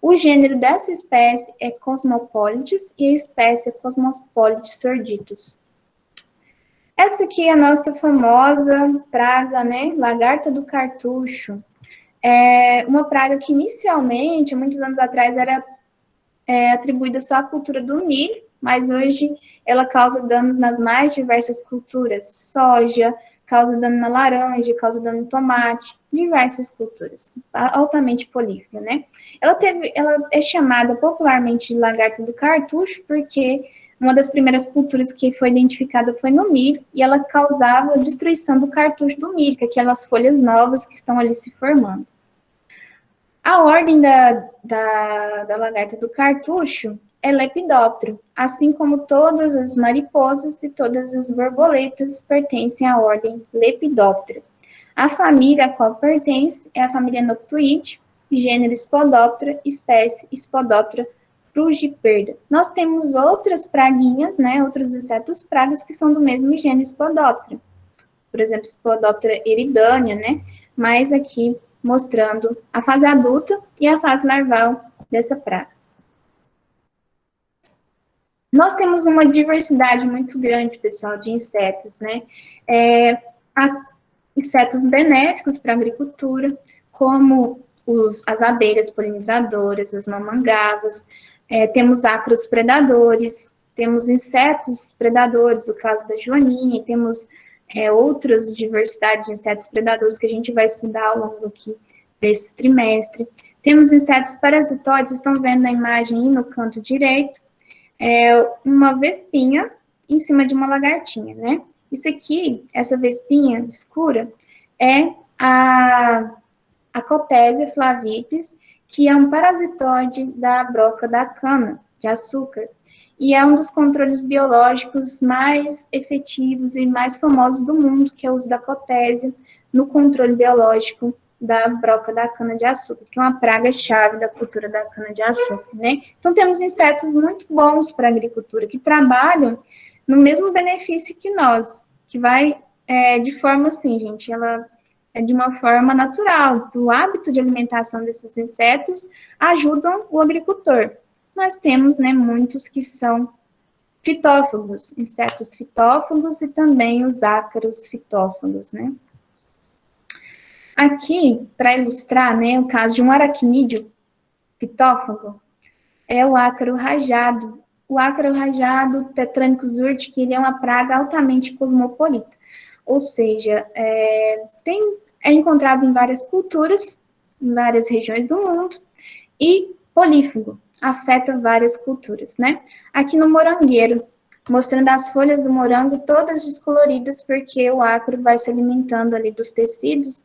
O gênero dessa espécie é Cosmopolites e a espécie é Cosmopolites sorditus. Essa aqui é a nossa famosa praga, né? Lagarta do cartucho. É uma praga que inicialmente, muitos anos atrás, era atribuída só à cultura do milho, mas hoje ela causa danos nas mais diversas culturas. Soja, causa dano na laranja, causa dano no tomate, diversas culturas, altamente prolífica, né? Ela é chamada popularmente de lagarta do cartucho porque uma das primeiras culturas que foi identificada foi no milho e ela causava a destruição do cartucho do milho, que é aquelas folhas novas que estão ali se formando. A ordem da lagarta do cartucho é Lepidoptera, assim como todas as mariposas e todas as borboletas pertencem à ordem Lepidoptera. A família a qual pertence é a família Noctuide, gênero Spodoptera, espécie Spodoptera frugiperda. Nós temos outras praguinhas, né, outros insetos pragas que são do mesmo gênero Spodoptera. Por exemplo, Spodoptera eridânea, né, mas aqui mostrando a fase adulta e a fase larval dessa praga. Nós temos uma diversidade muito grande, pessoal, de insetos, né? Há insetos benéficos para a agricultura, como as abelhas polinizadoras, as mamangavas, temos ácaros predadores, temos insetos predadores, o caso da joaninha, temos outras diversidades de insetos predadores que a gente vai estudar ao longo aqui desse trimestre. Temos insetos parasitóides, vocês estão vendo na imagem aí no canto direito, uma vespinha em cima de uma lagartinha, né? Isso aqui, essa vespinha escura, é a Copésia flavipes, que é um parasitóide da broca da cana, de açúcar. e é um dos controles biológicos mais efetivos e mais famosos do mundo, que é o uso da cotésia no controle biológico da broca da cana-de-açúcar, que é uma praga-chave da cultura da cana-de-açúcar, né? Então, temos insetos muito bons para a agricultura, que trabalham no mesmo benefício que nós, que vai de forma assim, gente, ela é de uma forma natural. O hábito de alimentação desses insetos ajudam o agricultor. Nós temos, né, muitos que são fitófagos, insetos fitófagos e também os ácaros fitófagos, né? Aqui, para ilustrar, né, o caso de um aracnídeo fitófago, é o ácaro rajado. O ácaro rajado, Tetranychus urtica, ele é uma praga altamente cosmopolita, ou seja, é encontrado em várias culturas, em várias regiões do mundo, e polífago, afeta várias culturas, né? Aqui no morangueiro, mostrando as folhas do morango todas descoloridas, porque o ácaro vai se alimentando ali dos tecidos,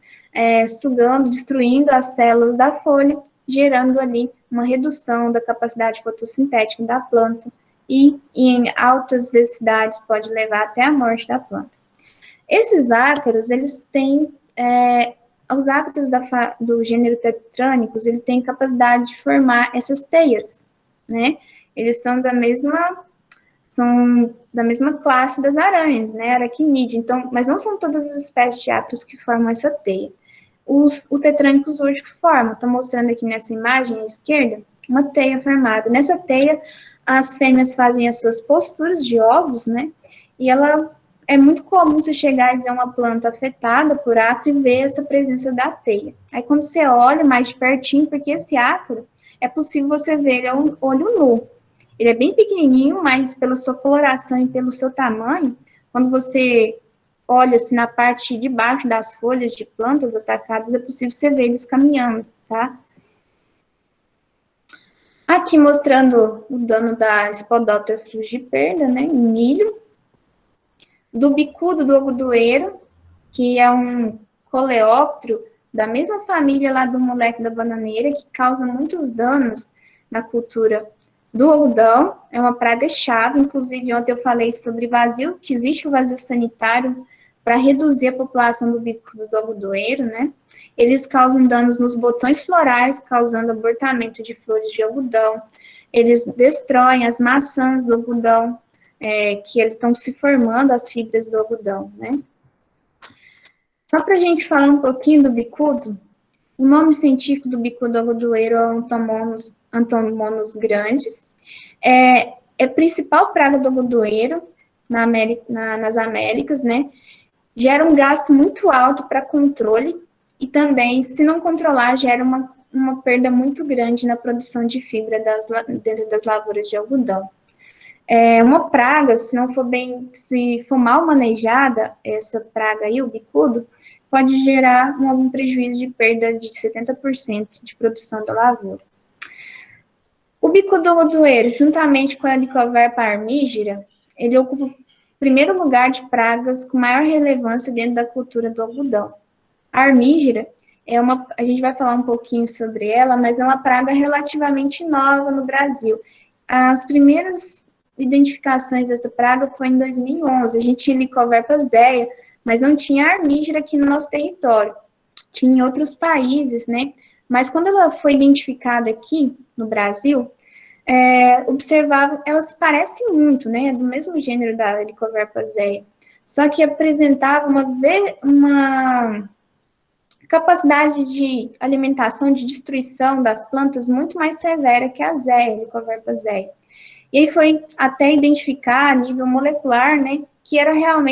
sugando, destruindo as células da folha, gerando ali uma redução da capacidade fotossintética da planta, e em altas densidades pode levar até a morte da planta. Esses ácaros, eles têm, os ácaros do gênero Tetranychus, ele tem capacidade de formar essas teias, né? Eles são da mesma classe das aranhas, né? Aracnídeo. Então, mas não são todas as espécies de ácaros que formam essa teia. O Tetranychus urtico forma, estou mostrando aqui nessa imagem à esquerda, uma teia formada. Nessa teia, as fêmeas fazem as suas posturas de ovos, né? E é muito comum você chegar e ver uma planta afetada por ácaro e ver essa presença da teia. Aí quando você olha mais de pertinho, porque esse ácaro é possível você ver ele a um olho nu. Ele é bem pequenininho, mas pela sua coloração e pelo seu tamanho, quando você olha assim na parte de baixo das folhas de plantas atacadas, é possível você ver eles caminhando, tá? Aqui mostrando o dano da Spodoptera frugiperda, né, em milho. Do bicudo do algodoeiro, que é um coleóptero da mesma família lá do moleque da bananeira, que causa muitos danos na cultura do algodão. É uma praga-chave, inclusive ontem eu falei sobre vazio, que existe o vazio sanitário para reduzir a população do bicudo do algodoeiro, né? Eles causam danos nos botões florais, causando abortamento de flores de algodão. Eles destroem as maçãs do algodão, que estão se formando as fibras do algodão, né? Só para a gente falar um pouquinho do bicudo, o nome científico do bicudo algodoeiro é Antomonas grandes. É a principal praga do algodoeiro nas Américas, né? Gera um gasto muito alto para controle e também, se não controlar, gera uma perda muito grande na produção de fibra dentro das lavouras de algodão. Uma praga, se for mal manejada, essa praga aí, o bicudo, pode gerar algum prejuízo de perda de 70% de produção da lavoura. O bicudo algodoeiro, juntamente com a Helicoverpa armígera, ele ocupa o primeiro lugar de pragas com maior relevância dentro da cultura do algodão. A armígera a gente vai falar um pouquinho sobre ela, mas é uma praga relativamente nova no Brasil. As primeiras identificações dessa praga foi em 2011. A gente tinha Helicoverpa zea, mas não tinha armígera aqui no nosso território. Tinha em outros países, né? Mas quando ela foi identificada aqui no Brasil, ela se parece muito, né? É do mesmo gênero da Helicoverpa zea. Só que apresentava uma capacidade de alimentação, de destruição das plantas muito mais severa que a zea, Helicoverpa zea. E aí foi até identificar a nível molecular, né, que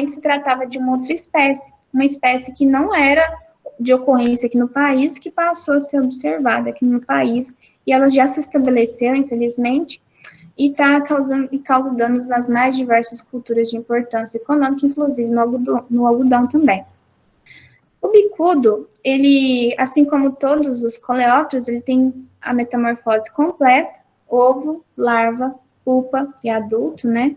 se tratava de uma outra espécie, uma espécie que não era de ocorrência aqui no país, que passou a ser observada aqui no país, e ela já se estabeleceu, infelizmente, e causa danos nas mais diversas culturas de importância econômica, inclusive no algodão também. O bicudo, ele, assim como todos os coleópteros, ele tem a metamorfose completa, ovo, larva, pupa e adulto, né?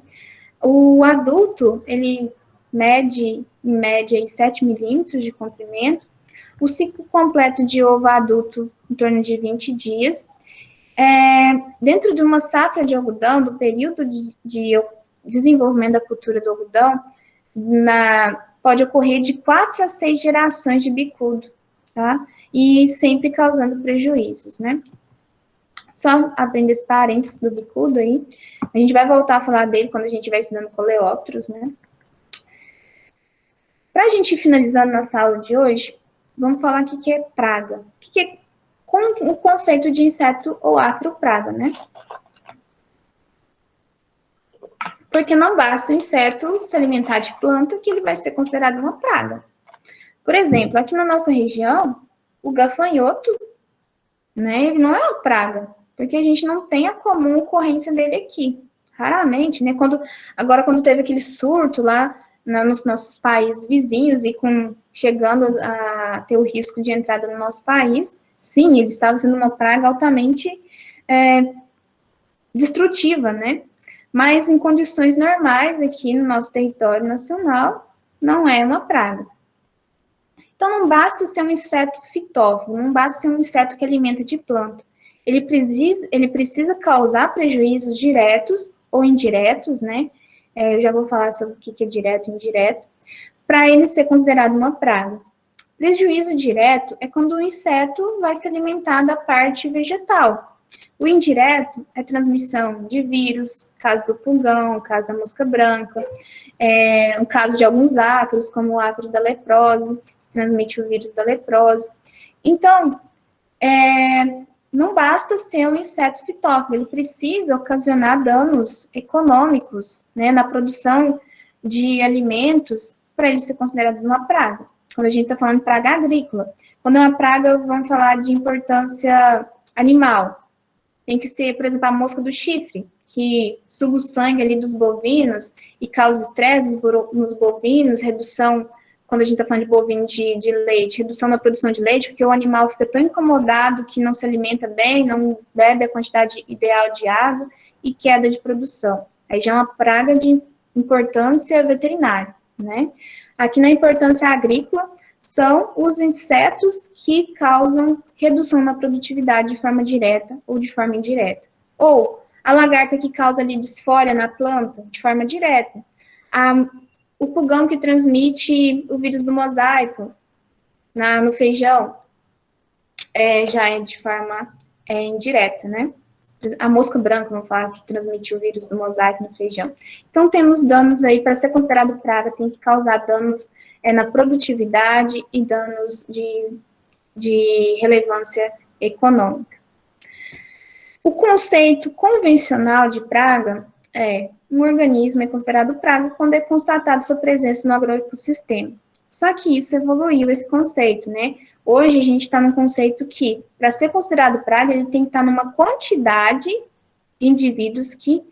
O adulto, ele mede, em média, 7 milímetros de comprimento. O ciclo completo de ovo adulto, em torno de 20 dias. Dentro de uma safra de algodão, do período de desenvolvimento da cultura do algodão, pode ocorrer de 4 a 6 gerações de bicudo, tá? E sempre causando prejuízos, né? Só abrindo esse parênteses do bicudo aí, a gente vai voltar a falar dele quando a gente estiver estudando coleópteros, né? Para a gente finalizar nossa aula de hoje, vamos falar o que é praga. O que é o conceito de inseto ou acropraga, né? Porque não basta o inseto se alimentar de planta que ele vai ser considerado uma praga. Por exemplo, aqui na nossa região, o gafanhoto, né, ele não é uma praga, porque a gente não tem a comum ocorrência dele aqui. Raramente, né? Quando teve aquele surto lá nos nossos países vizinhos e chegando a ter o risco de entrada no nosso país, sim, ele estava sendo uma praga altamente destrutiva, né? Mas em condições normais aqui no nosso território nacional, não é uma praga. Então, não basta ser um inseto fitófago, não basta ser um inseto que alimenta de planta. Ele precisa causar prejuízos diretos ou indiretos, né? Eu já vou falar sobre o que é direto e indireto, para ele ser considerado uma praga. Prejuízo direto é quando o inseto vai se alimentar da parte vegetal. O indireto é transmissão de vírus, caso do pulgão, caso da mosca branca, o caso de alguns ácaros, como o ácaro da leprose, transmite o vírus da leprose. Então, não basta ser um inseto fitófago, ele precisa ocasionar danos econômicos, né, na produção de alimentos para ele ser considerado uma praga. Quando a gente está falando de praga agrícola. Quando é uma praga, vamos falar de importância animal. Tem que ser, por exemplo, a mosca do chifre, que suga o sangue ali dos bovinos e causa estresse nos bovinos, redução, quando a gente está falando de bovino de leite, redução na produção de leite, porque o animal fica tão incomodado que não se alimenta bem, não bebe a quantidade ideal de água e queda de produção. Aí já é uma praga de importância veterinária, né? Aqui na importância agrícola, são os insetos que causam redução na produtividade de forma direta ou de forma indireta. Ou a lagarta que causa ali disfória na planta de forma direta. O pulgão que transmite o vírus do mosaico no feijão já é de forma indireta, né? A mosca branca, vamos falar, que transmite o vírus do mosaico no feijão. Então, temos danos aí, para ser considerado praga, tem que causar danos na produtividade e danos de relevância econômica. O conceito convencional de praga um organismo é considerado praga quando é constatada sua presença no agroecossistema. Só que isso evoluiu, esse conceito, né? Hoje a gente está num conceito que, para ser considerado praga, ele tem que estar numa quantidade de indivíduos que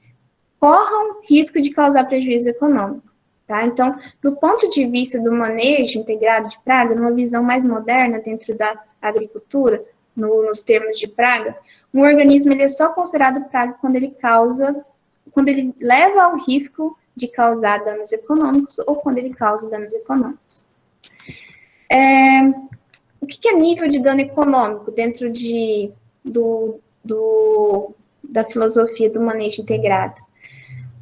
corram risco de causar prejuízo econômico. Tá? Então, do ponto de vista do manejo integrado de praga, numa visão mais moderna dentro da agricultura, nos termos de praga, um organismo ele é só considerado praga quando ele leva ao risco de causar danos econômicos ou quando ele causa danos econômicos. O que é nível de dano econômico dentro da filosofia do manejo integrado?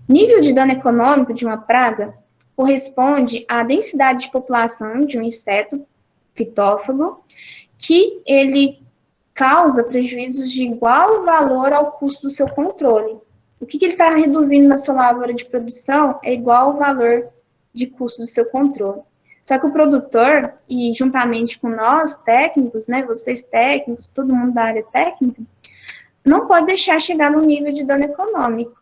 Nível de dano econômico de uma praga corresponde à densidade de população de um inseto fitófago que ele causa prejuízos de igual valor ao custo do seu controle. O que ele está reduzindo na sua lavoura de produção é igual ao valor de custo do seu controle. Só que o produtor, e juntamente com nós, técnicos, né, vocês técnicos, todo mundo da área técnica, não pode deixar chegar no nível de dano econômico.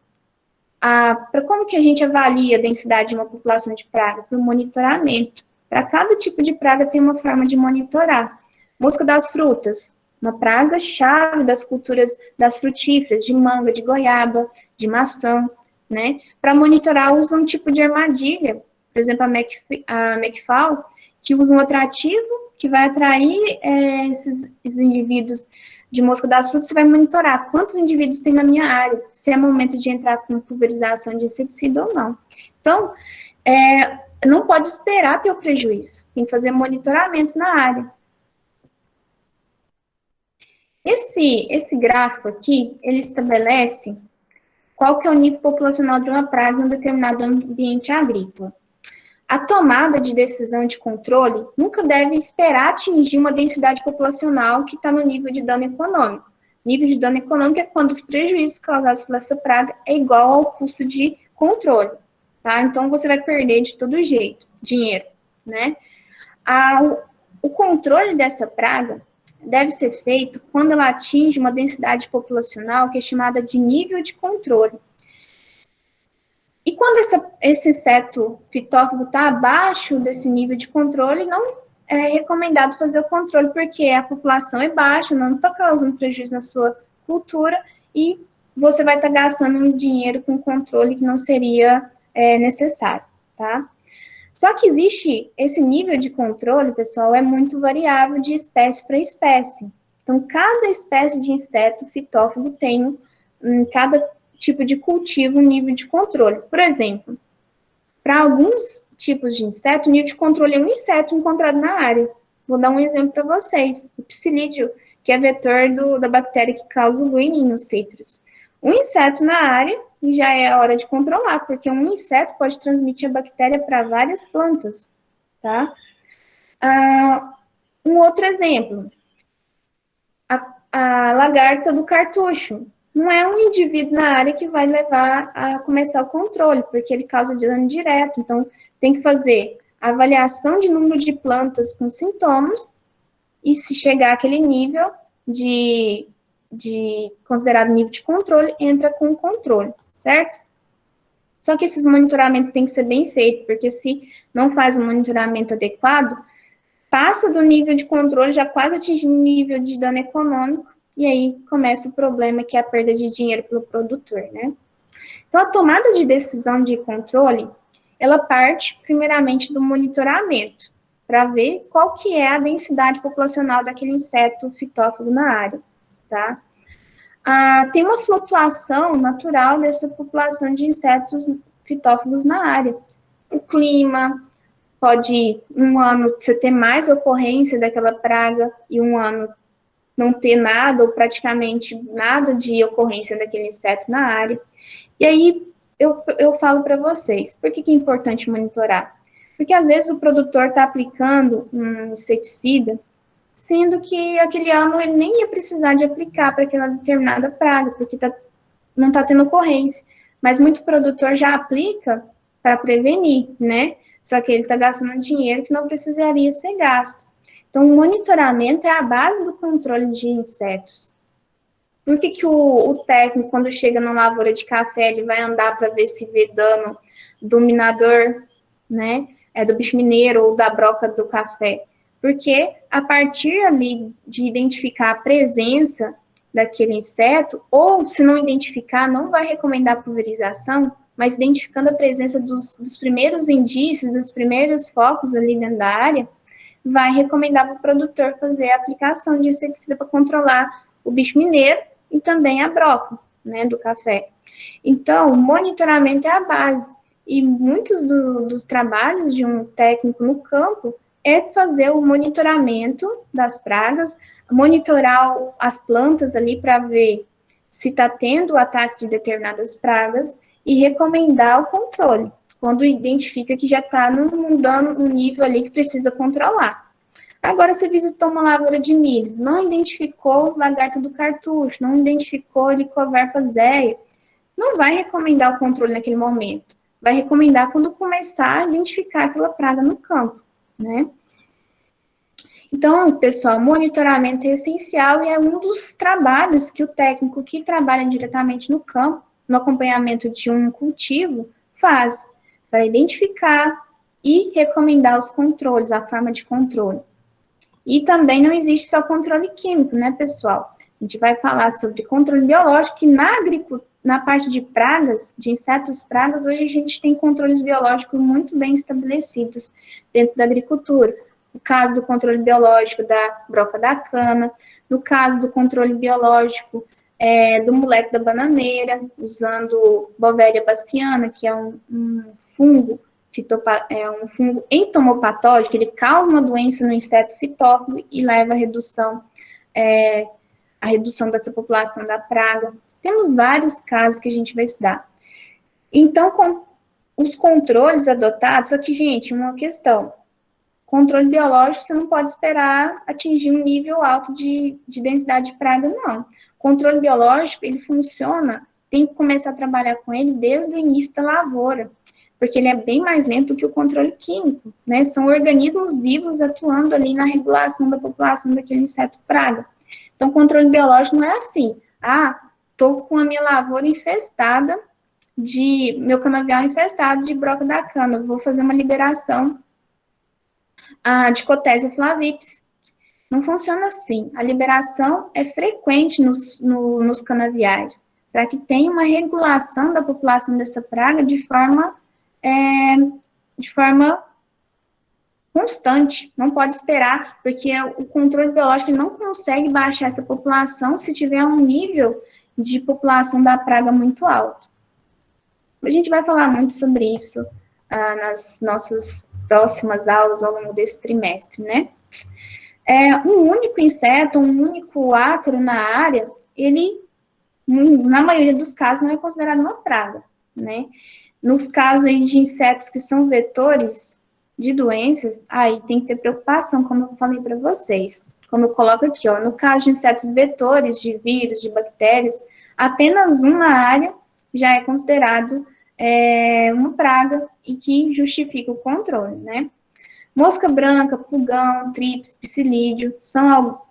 Como que a gente avalia a densidade de uma população de praga? Por monitoramento. Para cada tipo de praga tem uma forma de monitorar. Mosca das frutas, uma praga chave das culturas das frutíferas, de manga, de goiaba, de maçã, né? Para monitorar usa um tipo de armadilha, por exemplo, a McFaul, que usa um atrativo que vai atrair esses indivíduos de mosca das frutas, você vai monitorar quantos indivíduos tem na minha área, se é momento de entrar com pulverização de inseticida ou não. Então, não pode esperar ter o prejuízo, tem que fazer monitoramento na área. Esse gráfico aqui, ele estabelece qual que é o nível populacional de uma praga em um determinado ambiente agrícola. A tomada de decisão de controle nunca deve esperar atingir uma densidade populacional que está no nível de dano econômico. Nível de dano econômico é quando os prejuízos causados por essa praga é igual ao custo de controle, tá? Então, você vai perder de todo jeito dinheiro, né? O controle dessa praga deve ser feito quando ela atinge uma densidade populacional que é chamada de nível de controle. E quando esse inseto fitófago está abaixo desse nível de controle, não é recomendado fazer o controle, porque a população é baixa, não está causando prejuízo na sua cultura, e você vai estar gastando um dinheiro com controle que não seria necessário, tá? Só que existe esse nível de controle, pessoal, é muito variável de espécie para espécie. Então, cada espécie de inseto fitófago tem, em cada tipo de cultivo, um nível de controle. Por exemplo, para alguns tipos de inseto, o nível de controle é um inseto encontrado na área. Vou dar um exemplo para vocês. O psilídeo, que é vetor da bactéria que causa o greening nos citros. Um inseto na área e já é a hora de controlar, porque um inseto pode transmitir a bactéria para várias plantas, tá? Um outro exemplo, a lagarta do cartucho. Não é um indivíduo na área que vai levar a começar o controle, porque ele causa dano direto. Então, tem que fazer avaliação de número de plantas com sintomas, e se chegar àquele nível de considerado nível de controle, entra com o controle, certo? Só que esses monitoramentos têm que ser bem feitos, porque se não faz um monitoramento adequado, passa do nível de controle, já quase atingindo o nível de dano econômico, e aí começa o problema, que é a perda de dinheiro pelo produtor, né? Então, a tomada de decisão de controle, ela parte primeiramente do monitoramento, para ver qual que é a densidade populacional daquele inseto fitófago na área, tá? Tem uma flutuação natural dessa população de insetos fitófagos na área. O clima, pode um ano você ter mais ocorrência daquela praga e um ano não ter nada ou praticamente nada de ocorrência daquele inseto na área. E aí eu falo para vocês, por que é importante monitorar? Porque às vezes o produtor está aplicando um inseticida, sendo que aquele ano ele nem ia precisar de aplicar para aquela determinada praga, porque não está tendo ocorrência. Mas muito produtor já aplica para prevenir, né? Só que ele está gastando dinheiro que não precisaria ser gasto. Então, o monitoramento é a base do controle de insetos. Por que o técnico, quando chega na lavoura de café, ele vai andar para ver se vê dano do minador, né? Do bicho mineiro ou da broca do café? Porque a partir ali de identificar a presença daquele inseto, ou se não identificar, não vai recomendar pulverização, mas identificando a presença dos primeiros indícios, dos primeiros focos ali dentro da área, vai recomendar para o produtor fazer a aplicação de inseticida para controlar o bicho mineiro e também a broca, né, do café. Então, o monitoramento é a base. E muitos dos trabalhos de um técnico no campo é fazer o monitoramento das pragas, monitorar as plantas ali para ver se está tendo o ataque de determinadas pragas e recomendar o controle, quando identifica que já está num nível ali que precisa controlar. Agora, você visitou uma lavoura de milho, não identificou lagarta do cartucho, não identificou Helicoverpa zeia, não vai recomendar o controle naquele momento. Vai recomendar quando começar a identificar aquela praga no campo, né? Então, pessoal, monitoramento é essencial e é um dos trabalhos que o técnico que trabalha diretamente no campo, no acompanhamento de um cultivo, faz, para identificar e recomendar os controles, a forma de controle. E também não existe só controle químico, né, pessoal? A gente vai falar sobre controle biológico, que na parte de pragas, de insetos pragas, hoje a gente tem controles biológicos muito bem estabelecidos dentro da agricultura. No caso do controle biológico da broca da cana, no caso do controle biológico do moleque da bananeira, usando Bovéria bassiana, que é um fungo, um fungo entomopatógeno, ele causa uma doença no inseto fitófago e leva à redução a redução dessa população da praga. Temos vários casos que a gente vai estudar. Então, com os controles adotados, só que, gente, uma questão. Controle biológico, você não pode esperar atingir um nível alto de densidade de praga, não. Controle biológico, ele funciona, tem que começar a trabalhar com ele desde o início da lavoura, porque ele é bem mais lento que o controle químico, né? São organismos vivos atuando ali na regulação da população daquele inseto praga. Então, controle biológico não é assim, tô com a minha lavoura infestada meu canavial infestado de broca da cana, vou fazer uma liberação a Dicotésia flavips. Não funciona assim. A liberação é frequente nos canaviais, para que tenha uma regulação da população dessa praga de forma constante. Não pode esperar, porque o controle biológico não consegue baixar essa população se tiver um nível de população da praga muito alto. A gente vai falar muito sobre isso nas nossas próximas aulas ao longo desse trimestre, né? Um único inseto, um único ácaro na área, ele, na maioria dos casos, não é considerado uma praga, né? Nos casos aí de insetos que são vetores de doenças, aí tem que ter preocupação, como eu falei para vocês. Como eu coloco aqui, ó, no caso de insetos vetores de vírus, de bactérias, apenas uma área já é considerado uma praga e que justifica o controle, né? Mosca branca, pulgão, trips, psilídeo,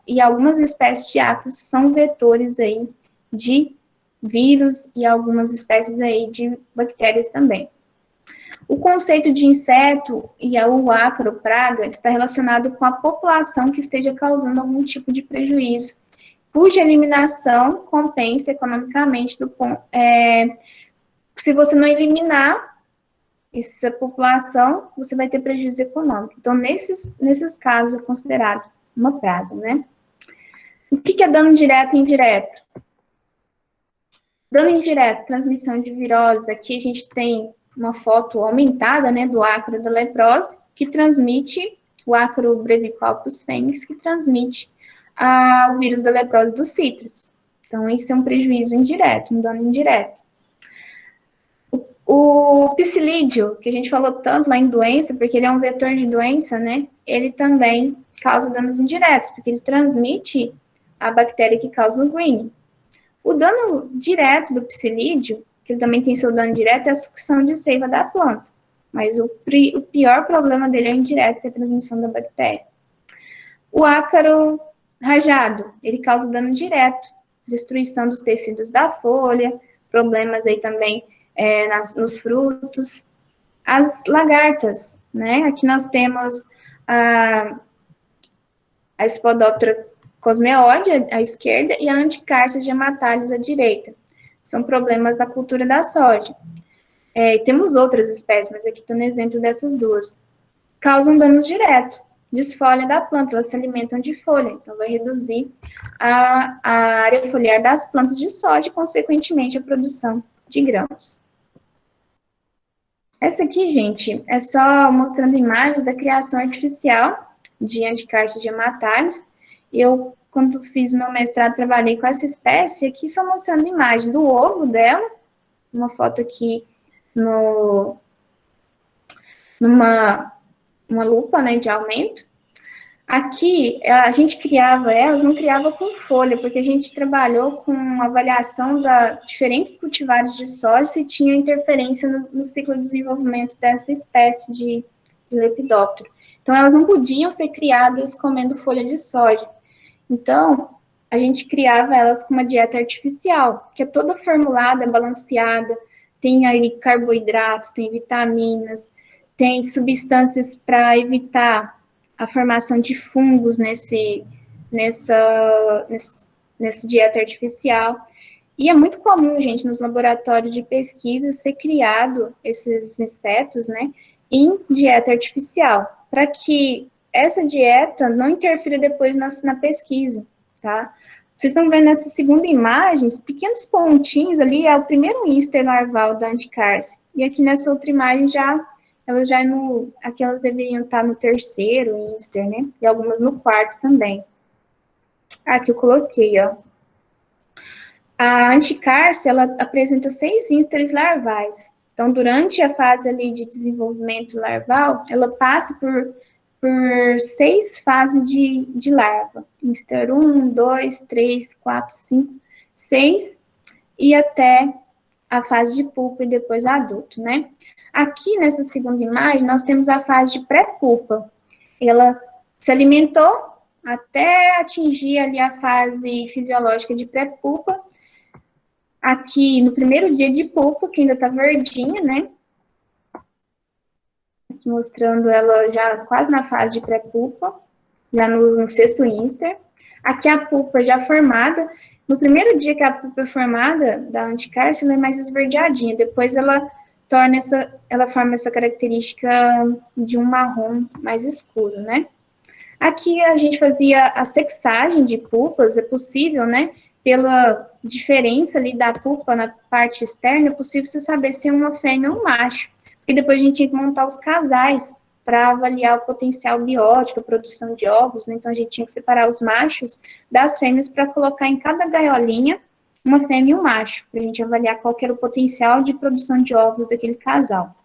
e algumas espécies de ácaros são vetores aí de vírus e algumas espécies aí de bactérias também. O conceito de inseto e o ácaro praga está relacionado com a população que esteja causando algum tipo de prejuízo, cuja eliminação compensa economicamente se você não eliminar essa população, você vai ter prejuízo econômico. Então, nesses casos, é considerado uma praga, né? O que é dano direto e indireto? Dano indireto, transmissão de viroses. Aqui a gente tem uma foto aumentada, né, do ácaro da leprose, que transmite o ácaro brevicoccus fênix, que transmite o vírus da leprose dos cítricos. Então, isso é um prejuízo indireto, um dano indireto. O psilídeo, que a gente falou tanto lá em doença, porque ele é um vetor de doença, né? Ele também causa danos indiretos, porque ele transmite a bactéria que causa o greening. O dano direto do psilídeo, que ele também tem seu dano direto, é a sucção de seiva da planta. Mas o pior problema dele é o indireto, que é a transmissão da bactéria. O ácaro rajado, ele causa dano direto, destruição dos tecidos da folha, problemas aí também nos frutos. As lagartas, né? Aqui nós temos a Spodoptera cosmeode à esquerda e a Anticarcia gematalis à direita. São problemas da cultura da soja. Temos outras espécies, mas aqui estou no exemplo dessas duas. Causam danos diretos, desfolha da planta, elas se alimentam de folha, então vai reduzir a área foliar das plantas de soja e, consequentemente, a produção de grãos. Essa aqui, gente, é só mostrando imagens da criação artificial de Anticarcia gematalis. Eu, quando fiz meu mestrado, trabalhei com essa espécie, aqui só mostrando imagem do ovo dela, uma foto aqui numa lupa, né, de aumento. Aqui, a gente criava elas, não criava com folha, porque a gente trabalhou com avaliação da diferentes cultivares de soja se tinha interferência no ciclo de desenvolvimento dessa espécie de lepidóptero. Então, elas não podiam ser criadas comendo folha de soja. Então, a gente criava elas com uma dieta artificial, que é toda formulada, balanceada, tem aí carboidratos, tem vitaminas, tem substâncias para evitar a formação de fungos nessa dieta artificial. E é muito comum, gente, nos laboratórios de pesquisa ser criado esses insetos, né, em dieta artificial, para que essa dieta não interfira depois na pesquisa, tá? Vocês estão vendo nessa segunda imagem, pequenos pontinhos ali, é o primeiro íster larval da Anticarcia. E aqui nessa outra imagem aqui elas deveriam estar no terceiro íster, né? E algumas no quarto também. Aqui eu coloquei, ó. A anticárcia, ela apresenta 6 ísteres larvais. Então, durante a fase ali de desenvolvimento larval, ela passa por 6 fases de larva. Íster 1, 2, 3, 4, 5, 6 e até a fase de pupa e depois adulto, né? Aqui nessa segunda imagem, nós temos a fase de pré-pupa. Ela se alimentou até atingir ali a fase fisiológica de pré-pupa. Aqui no primeiro dia de pupa, que ainda tá verdinha, né? Aqui mostrando ela já quase na fase de pré-pupa, já no sexto íster. Aqui a pupa já formada. No primeiro dia que a pupa é formada, da anticárcia, ela é mais esverdeadinha. Depois ela forma essa característica de um marrom mais escuro, né? Aqui a gente fazia a sexagem de pupas, é possível, né? Pela diferença ali da pupa na parte externa, é possível você saber se é uma fêmea ou um macho. E depois a gente tinha que montar os casais para avaliar o potencial biótico, a produção de ovos, né? Então a gente tinha que separar os machos das fêmeas para colocar em cada gaiolinha uma fêmea e um macho, para a gente avaliar qual que era o potencial de produção de ovos daquele casal.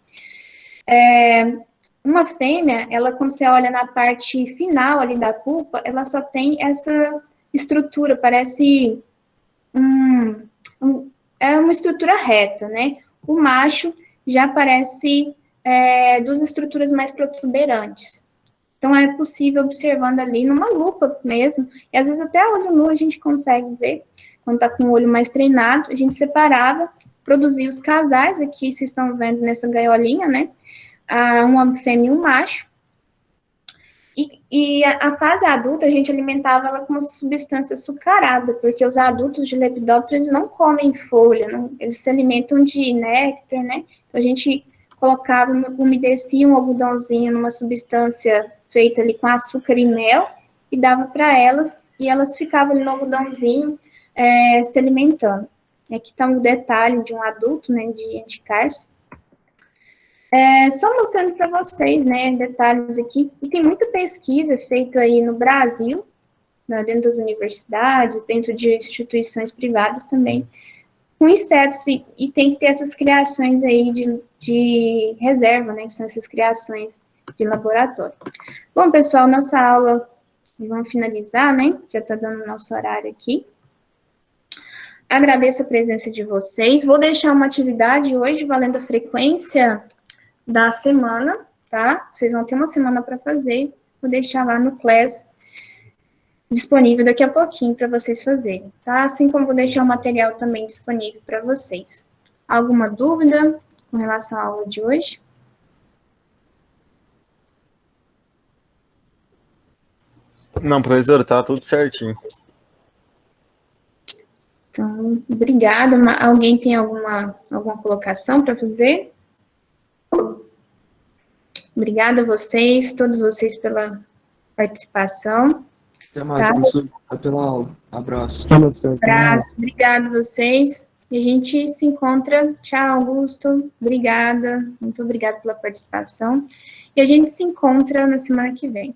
Uma fêmea, ela quando você olha na parte final ali da pupa, ela só tem essa estrutura, parece é uma estrutura reta, né? O macho já parece duas estruturas mais protuberantes. Então, é possível observando ali numa lupa mesmo, e às vezes até a olho nu a gente consegue ver, quando está com o olho mais treinado, a gente separava, produzia os casais, aqui vocês estão vendo nessa gaiolinha, né? Uma fêmea e um macho. E a fase adulta, a gente alimentava ela com uma substância açucarada, porque os adultos de lepidópteros não comem folha, não, eles se alimentam de néctar, né? Então, a gente colocava, umedecia um algodãozinho numa substância feita ali com açúcar e mel, e dava para elas, e elas ficavam ali no algodãozinho se alimentando. E aqui está um detalhe de um adulto, né, de anticárcia. Só mostrando para vocês, né, detalhes aqui. E tem muita pesquisa feita aí no Brasil, né, dentro das universidades, dentro de instituições privadas também, com insetos, e tem que ter essas criações aí de reserva, né, que são essas criações de laboratório. Bom, pessoal, nossa aula, vamos finalizar, né, já está dando o nosso horário aqui. Agradeço a presença de vocês. Vou deixar uma atividade hoje, valendo a frequência da semana, tá? Vocês vão ter uma semana para fazer. Vou deixar lá no Class disponível daqui a pouquinho para vocês fazerem, tá? Assim como vou deixar o material também disponível para vocês. Alguma dúvida com relação à aula de hoje? Não, professor, tá tudo certinho. Então, obrigada. Alguém tem alguma colocação para fazer? Obrigada a vocês, todos vocês pela participação. Até mais, Tá? professor. Até pela aula. Abraço. Abraço, obrigada a vocês. E a gente se encontra. Tchau, Augusto. Obrigada. Muito obrigada pela participação. E a gente se encontra na semana que vem.